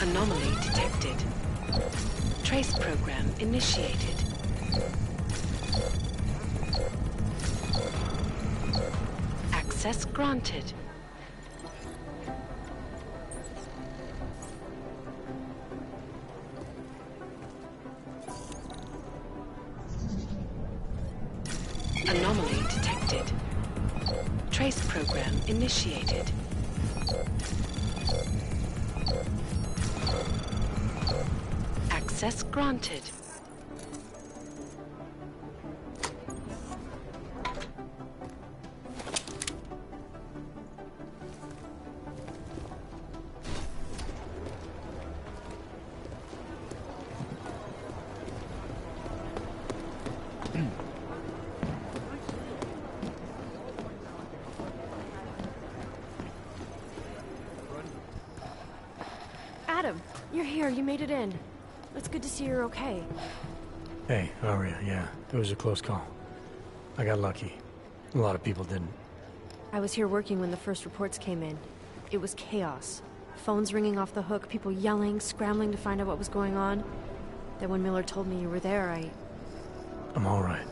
Anomaly detected. Trace program initiated. Access granted. Anomaly detected. Trace program initiated. Access granted. Adam, you're here. You made it in. It's good to see you're okay. Hey, how are you? Yeah, it was a close call. I got lucky. A lot of people didn't. I was here working when the first reports came in. It was chaos. Phones ringing off the hook, people yelling, scrambling to find out what was going on. Then when Miller told me you were there, I'm all right.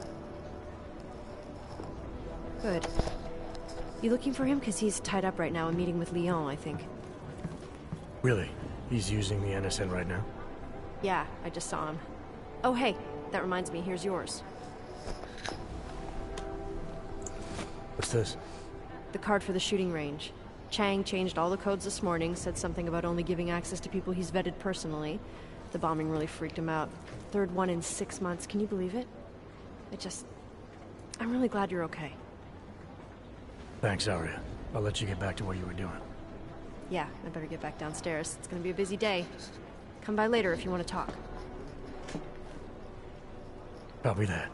Good. You looking for him? Because he's tied up right now and meeting with Leon, I think. Really? He's using the NSN right now? Yeah, I just saw him. Oh hey, that reminds me, here's yours. What's this? The card for the shooting range. Chang changed all the codes this morning, said something about only giving access to people he's vetted personally. The bombing really freaked him out. Third one in 6 months, can you believe it? I'm really glad you're okay. Thanks, Arya. I'll let you get back to what you were doing. Yeah, I better get back downstairs. It's gonna be a busy day. Come by later if you want to talk. Copy that.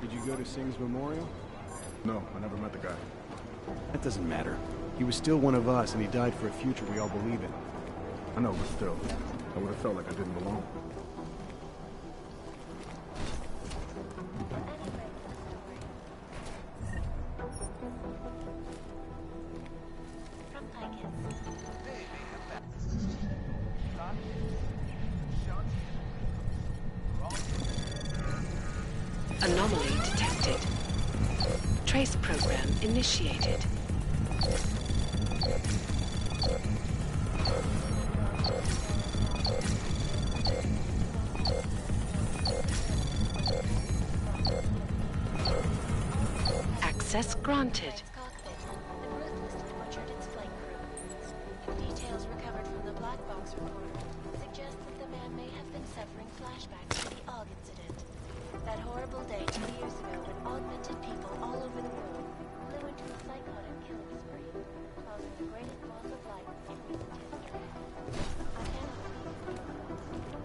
Did you go to Singh's memorial? No, I never met the guy. That doesn't matter. He was still one of us, and he died for a future we all believe in. I know, but still, I would have felt like I didn't belong. Anomaly detected. Trace program initiated. Access granted. Details recovered from the black box report suggest that the man may have been suffering flashbacks to the AUG incident. That horrible day 2 years ago when augmented people all over the world flew into a psychotic killing spree, causing the greatest loss of life in recent history.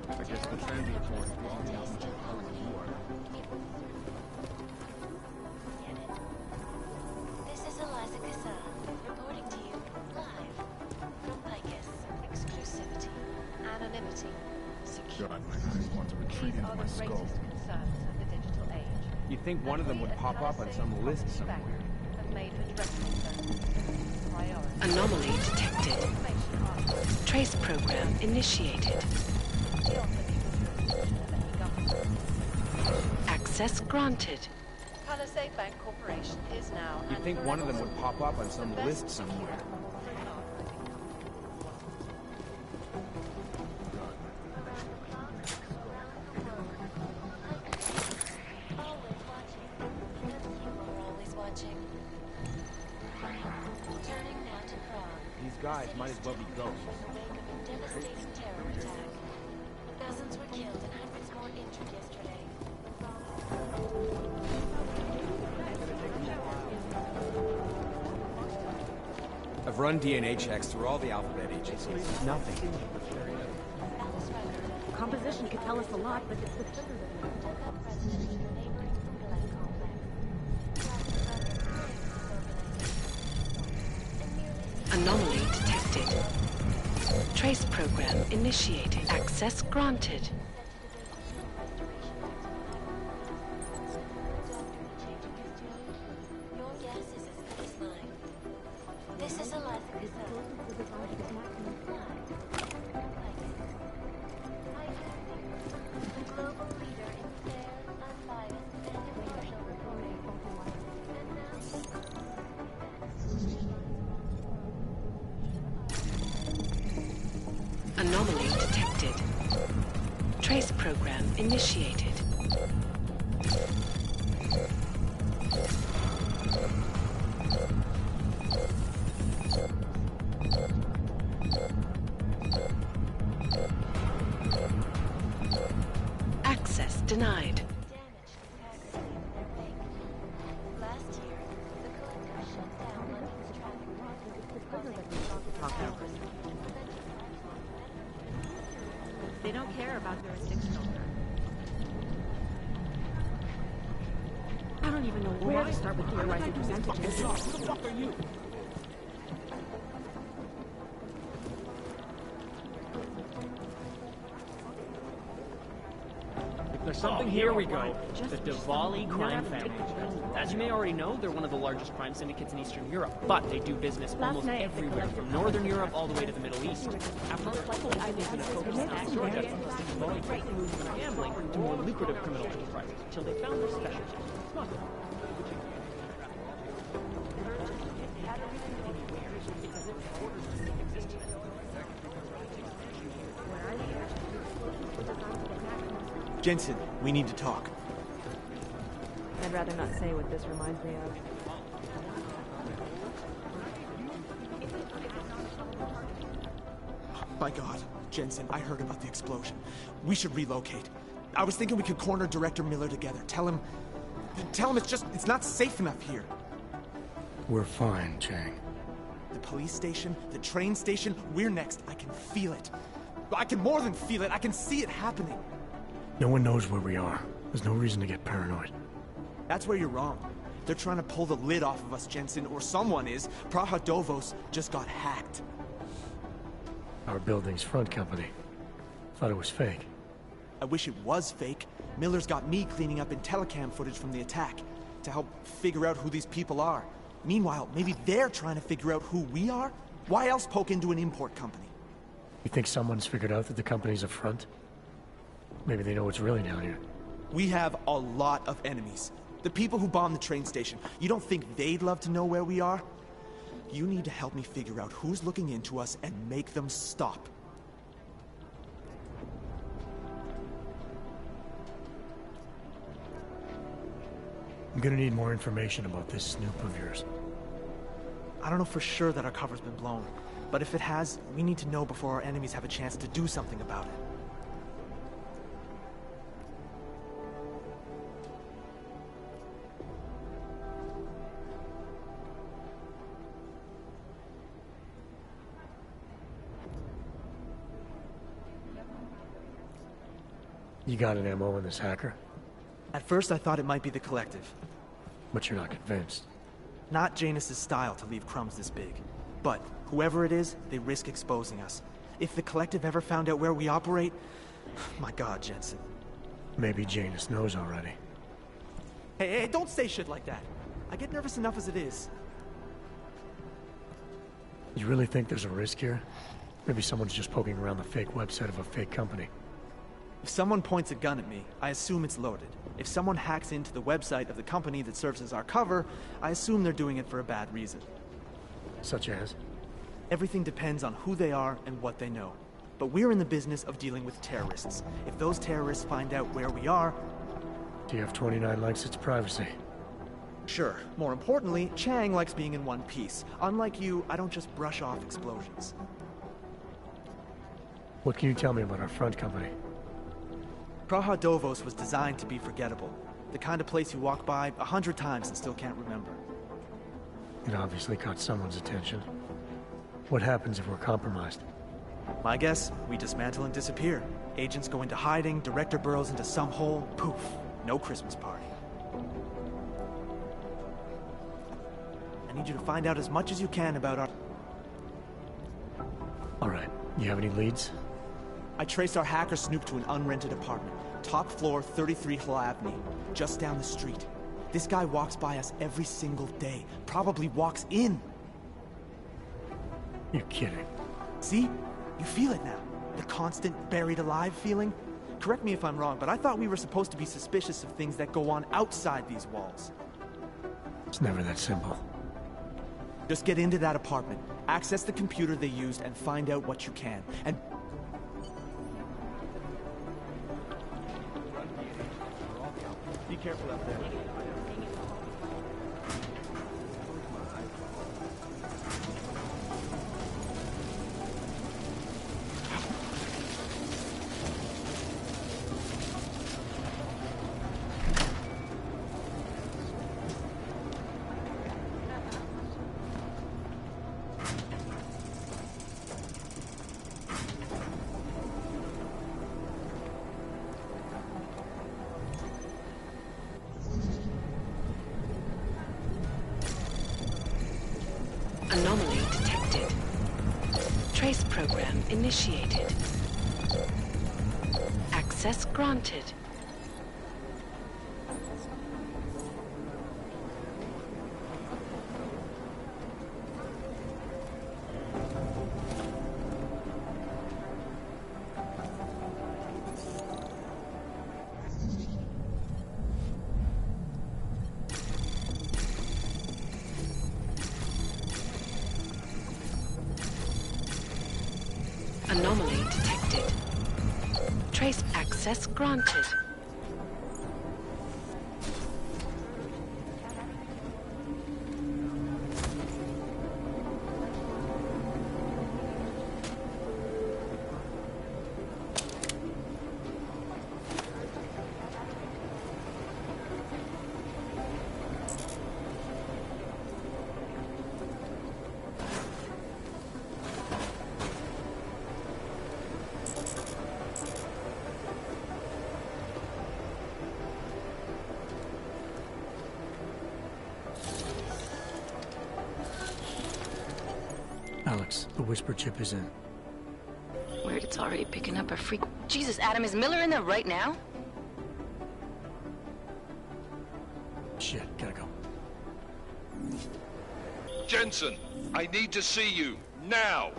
I guess the transitory That day still haunts me. Get it? This is Eliza Kassa, reporting to you live from Picus. Exclusivity. Anonymity. Secure. God, my eyes want to retreat These into are my the skull. greatest concerns of the digital age. You'd think one of them would pop up on some list somewhere. Have made addressing them priority. Anomaly detected. Trace program initiated. Access granted. Palisade Bank Corporation is now. You'd think one of them would pop up on some list somewhere. These guys might as well be ghosts. Devastating terror attack. Dozens were killed and hundreds more injured yesterday. I've run DNA checks through all the alphabet agencies. Nothing. Composition could tell us a lot, but it's the sugar Anomaly detected. Trace program initiated. Access granted. Your guess is as good as mine. This is Eliza Kassa. The global leader in fair, unbiased, and impartial reporting. And now, Anomaly detected. Trace program initiated. Access denied. last year, the collective shut down London's traffic They don't care about jurisdictional. I don't even know where to start with theorizing percentages. Who the fuck are you? If they're something. Here we go. The Diwali crime family. As you may already know, they're one of the largest crime syndicates in Eastern Europe, but they do business almost everywhere, from Northern Europe all the way to the Middle East. After their fall, they've been focused on projects from great moves from gambling to more lucrative criminal enterprises, until they found their specialty. Smuggling. Jensen, we need to talk. I'd rather not say what this reminds me of. My God, Jensen, I heard about the explosion. We should relocate. I was thinking we could corner Director Miller together. Tell him it's not safe enough here. We're fine, Chang. The police station, the train station, we're next. I can feel it. I can more than feel it. I can see it happening. No one knows where we are. There's no reason to get paranoid. That's where you're wrong. They're trying to pull the lid off of us, Jensen, or someone is. Praha Dovos just got hacked. Our building's front company. Thought it was fake. I wish it was fake. Miller's got me cleaning up IntelliCam footage from the attack to help figure out who these people are. Meanwhile, maybe they're trying to figure out who we are? Why else poke into an import company? You think someone's figured out that the company's a front? Maybe they know what's really down here. We have a lot of enemies. The people who bombed the train station. You don't think they'd love to know where we are? You need to help me figure out who's looking into us and make them stop. I'm gonna need more information about this snoop of yours. I don't know for sure that our cover's been blown, but if it has, we need to know before our enemies have a chance to do something about it. You got an MO in this hacker? At first I thought it might be the Collective. But you're not convinced? Not Janus's style to leave crumbs this big. But whoever it is, they risk exposing us. If the Collective ever found out where we operate... My God, Jensen. Maybe Janus knows already. Hey, don't say shit like that. I get nervous enough as it is. You really think there's a risk here? Maybe someone's just poking around the fake website of a fake company. If someone points a gun at me, I assume it's loaded. If someone hacks into the website of the company that serves as our cover, I assume they're doing it for a bad reason. Such as? Everything depends on who they are and what they know. But we're in the business of dealing with terrorists. If those terrorists find out where we are... TF-29 likes its privacy. Sure. More importantly, Chang likes being in one piece. Unlike you, I don't just brush off explosions. What can you tell me about our front company? Praha Dovos was designed to be forgettable. The kind of place you walk by 100 times and still can't remember. It obviously caught someone's attention. What happens if we're compromised? My guess, we dismantle and disappear. Agents go into hiding, Director burrows into some hole, poof, no Christmas party. I need you to find out as much as you can about our... Alright, you have any leads? I traced our hacker snoop to an unrented apartment. Top floor, 33 Hlabny, just down the street. This guy walks by us every single day. Probably walks in. You're kidding. See? You feel it now. The constant buried alive feeling. Correct me if I'm wrong, but I thought we were supposed to be suspicious of things that go on outside these walls. It's never that simple. Just get into that apartment, access the computer they used, and find out what you can. And... Be careful out there. Anomaly detected. Trace program initiated. Access granted. Access granted. Alex, the whisper chip is in. Weird, it's already picking up a freak. Jesus, Adam, is Miller in there right now? Shit, gotta go. Jensen, I need to see you, now!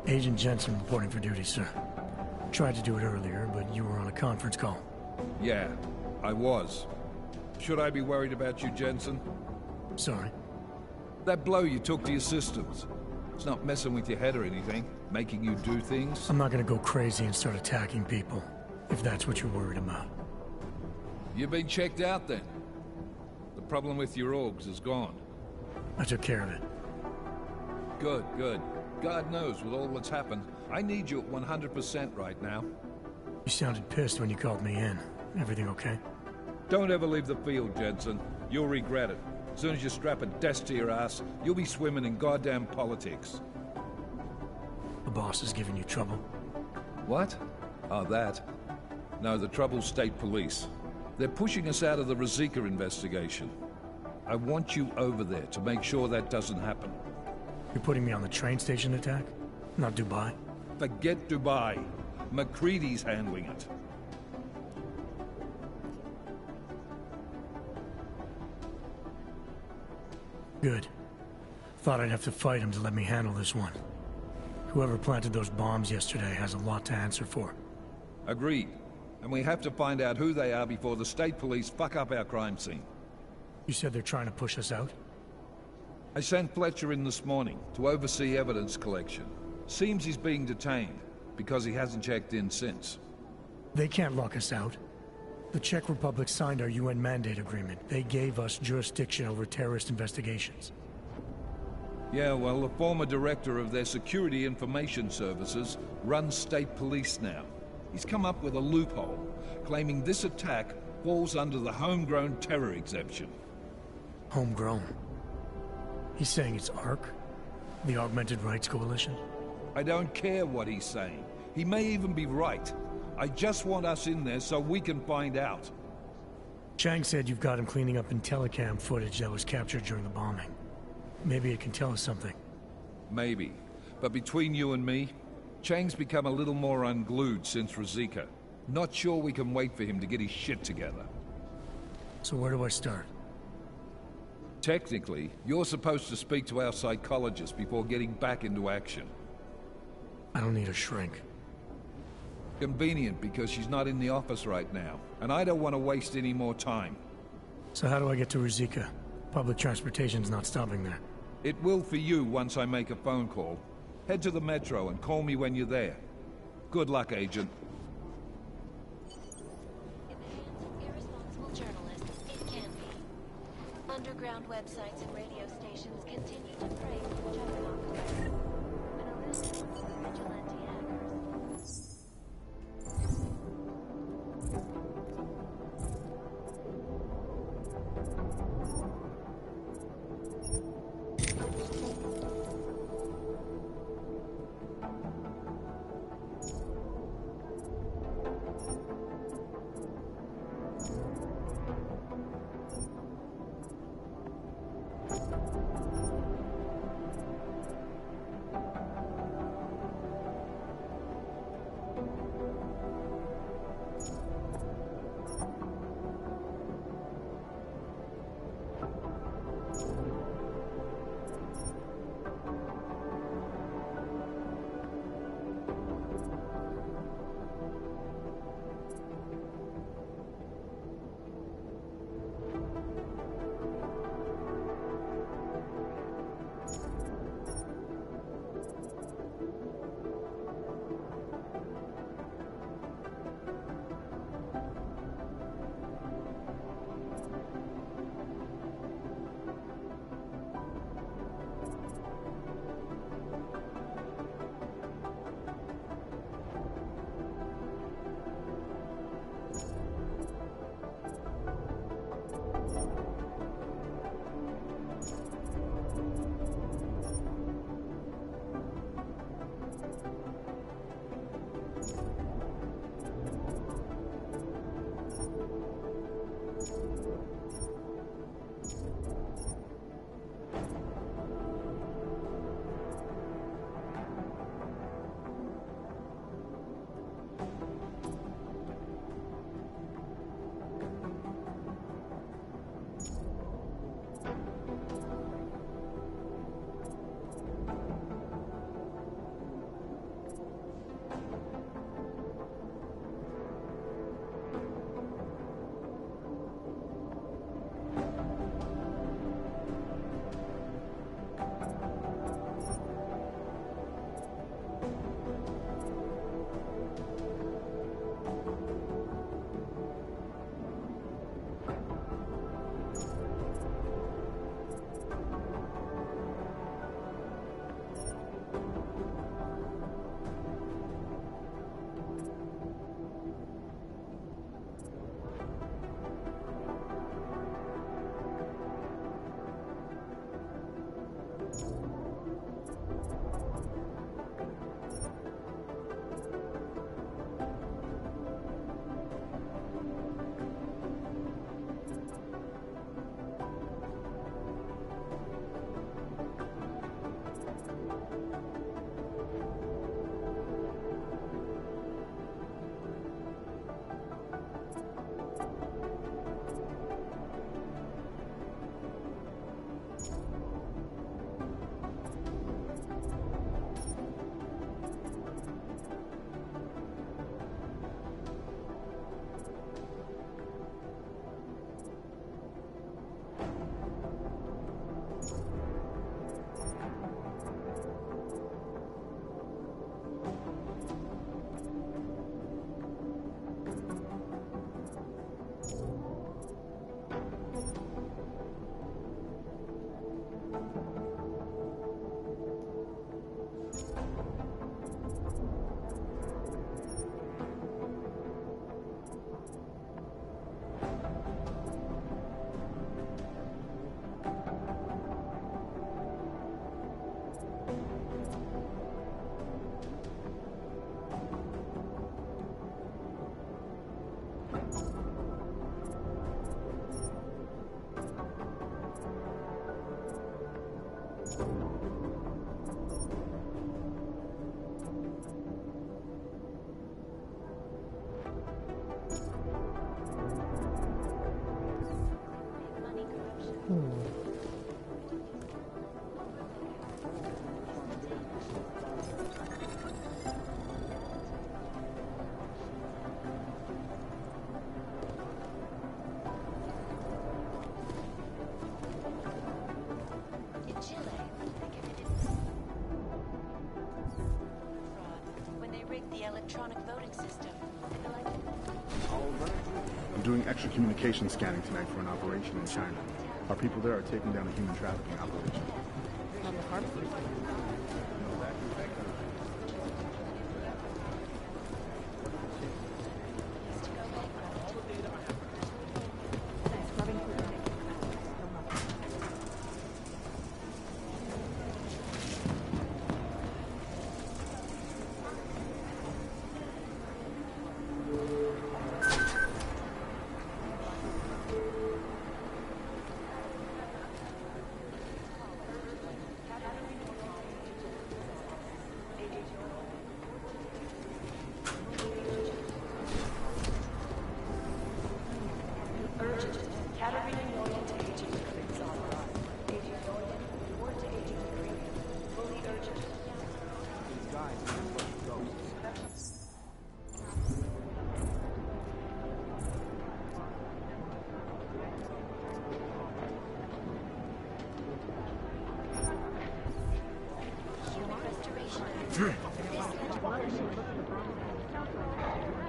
Agent Jensen reporting for duty, sir. Tried to do it earlier, but you were on a conference call. Yeah, I was. Should I be worried about you, Jensen? Sorry? That blow you took to your systems. It's not messing with your head or anything, making you do things. I'm not gonna go crazy and start attacking people, if that's what you're worried about. You've been checked out then. The problem with your orgs is gone. I took care of it. Good, good. God knows, with all that's happened, I need you at 100% right now. You sounded pissed when you called me in. Everything okay? Don't ever leave the field, Jensen. You'll regret it. As soon as you strap a desk to your ass, you'll be swimming in goddamn politics. The boss is giving you trouble? What? Oh, that? No, the trouble's state police. They're pushing us out of the Ruzicka investigation. I want you over there to make sure that doesn't happen. You're putting me on the train station attack? Not Dubai? Forget Dubai. McCready's handling it. Good. Thought I'd have to fight him to let me handle this one. Whoever planted those bombs yesterday has a lot to answer for. Agreed. And we have to find out who they are before the state police fuck up our crime scene. You said they're trying to push us out? I sent Fletcher in this morning to oversee evidence collection. Seems he's being detained, because he hasn't checked in since. They can't lock us out. The Czech Republic signed our UN mandate agreement. They gave us jurisdiction over terrorist investigations. Yeah, well, the former director of their security information services runs state police now. He's come up with a loophole, claiming this attack falls under the homegrown terror exemption. Homegrown? He's saying it's ARC? The Augmented Rights Coalition? I don't care what he's saying. He may even be right. I just want us in there so we can find out. Chang said you've got him cleaning up Intellicam footage that was captured during the bombing. Maybe it can tell us something. Maybe. But between you and me, Chang's become a little more unglued since Ruzicka. Not sure we can wait for him to get his shit together. So where do I start? Technically, you're supposed to speak to our psychologist before getting back into action. I don't need a shrink. Convenient, because she's not in the office right now, and I don't want to waste any more time. So how do I get to Ruzicka? Public transportation's not stopping there. It will for you once I make a phone call. Head to the metro and call me when you're there. Good luck, Agent. In the hands of irresponsible journalists, it can be. Underground websites and radio stations continue to prey for the juggernaut. An illusion for vigilante hackers. I'm doing extra communication scanning tonight for an operation in China. Our people there are taking down a human trafficking operation.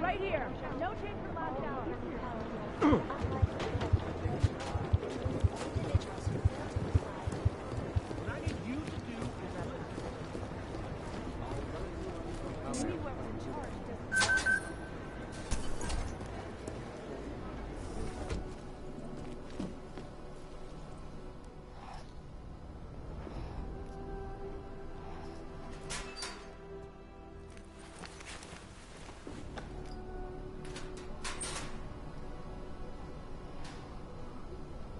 Right here. No change for last hour. What I need you to do is whoever in charge doesn't.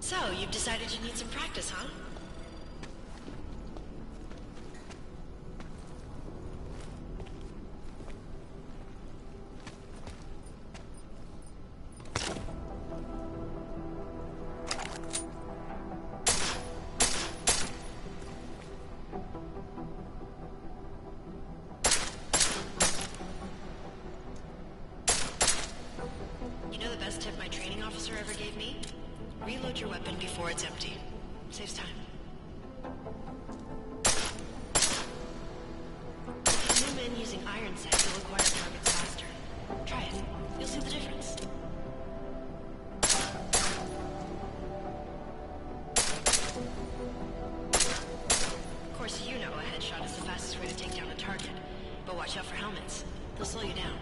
So, you've decided you need some practice, huh? You know the best tip my training officer ever gave me? Reload your weapon before it's empty. Saves time. With new men using iron sights, you'll acquire targets faster. Try it. You'll see the difference. Of course, you know a headshot is the fastest way to take down a target. But watch out for helmets. They'll slow you down.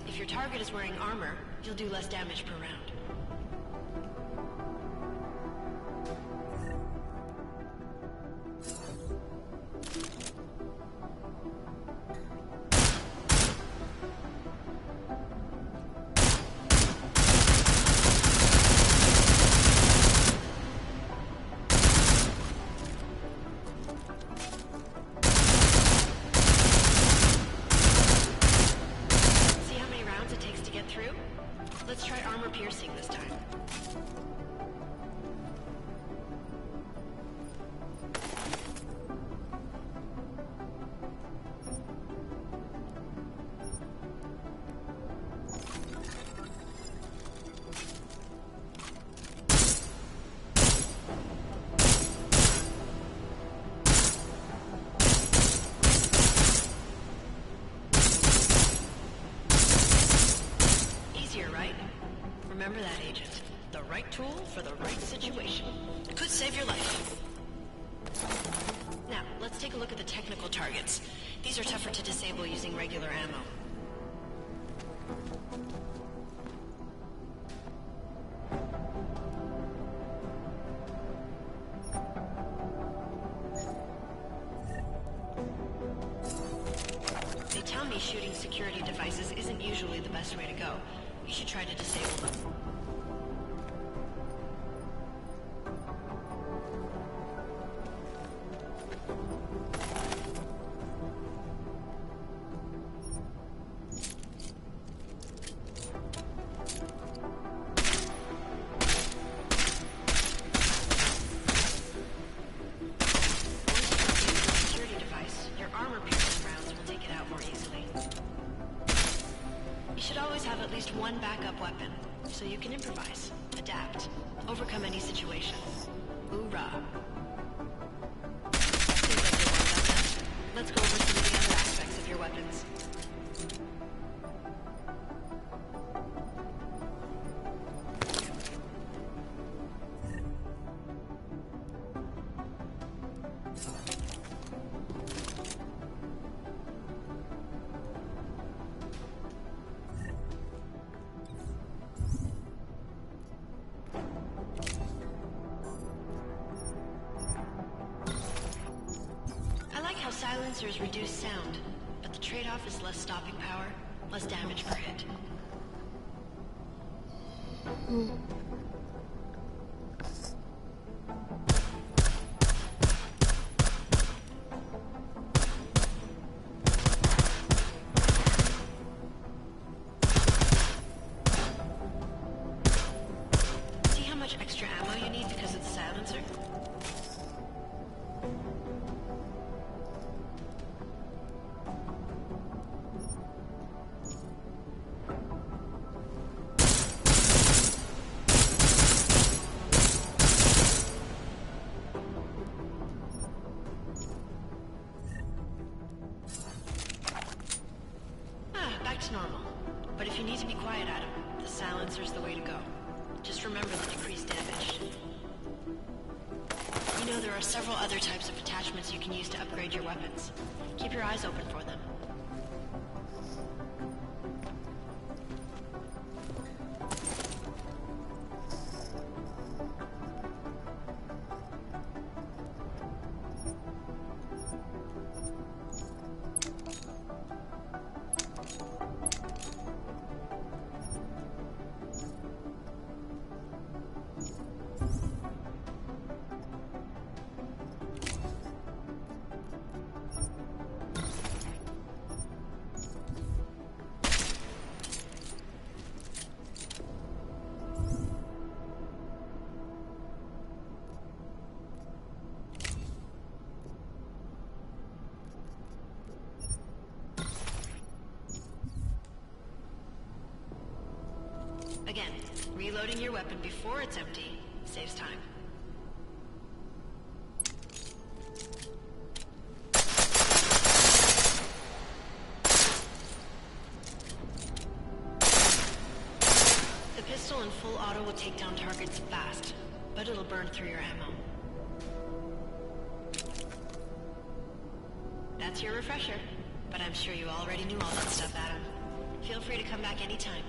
If your target is wearing armor, you'll do less damage per round. Let's try armor piercing this time. Remember that, Agent. The right tool for the right situation. It could save your life. Now, let's take a look at the technical targets. These are tougher to disable using regular ammo. They tell me shooting security devices isn't usually the best way to go. You should try to disable them. One backup weapon, so you can improvise, adapt, overcome any situation. Hoorah! Seems like you're warmed up now. Let's go over some of the other aspects of your weapons. Silencers reduce sound, but the trade-off is less stopping power, less damage per hit. See how much extra ammo you need because it's a silencer? Normal. But if you need to be quiet, Adam, the silencer's the way to go. Just remember the decreased damage. You know there are several other types of attachments you can use to upgrade your weapons. Keep your eyes open for them. Again, reloading your weapon before it's empty saves time. The pistol in full auto will take down targets fast, but it'll burn through your ammo. That's your refresher, but I'm sure you already knew all that stuff, Adam. Feel free to come back anytime.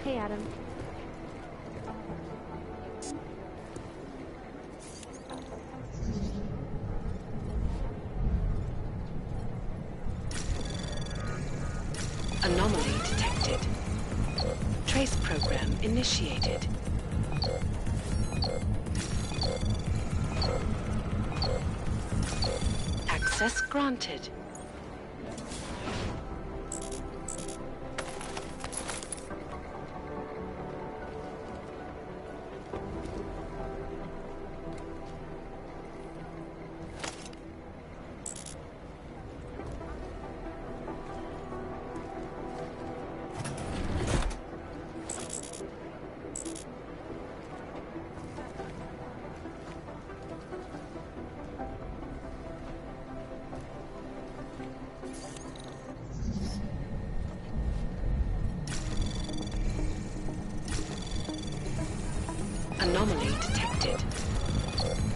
Hey, Adam. Anomaly detected. Trace program initiated. Access granted. Anomaly detected.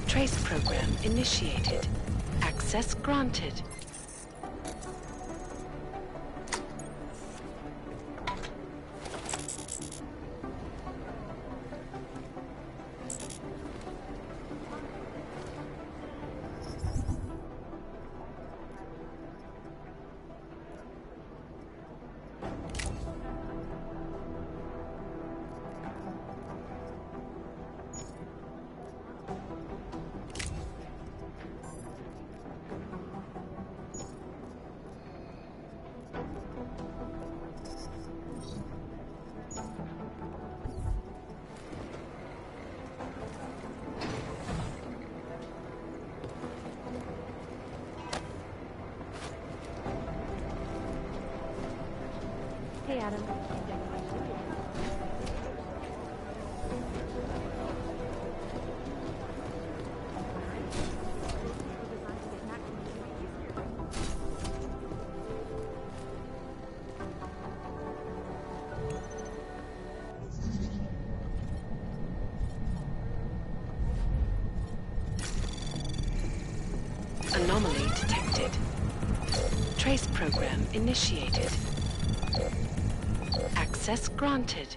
Trace program initiated. Access granted. Hey, Adam. Anomaly detected. Trace program initiated. Access granted.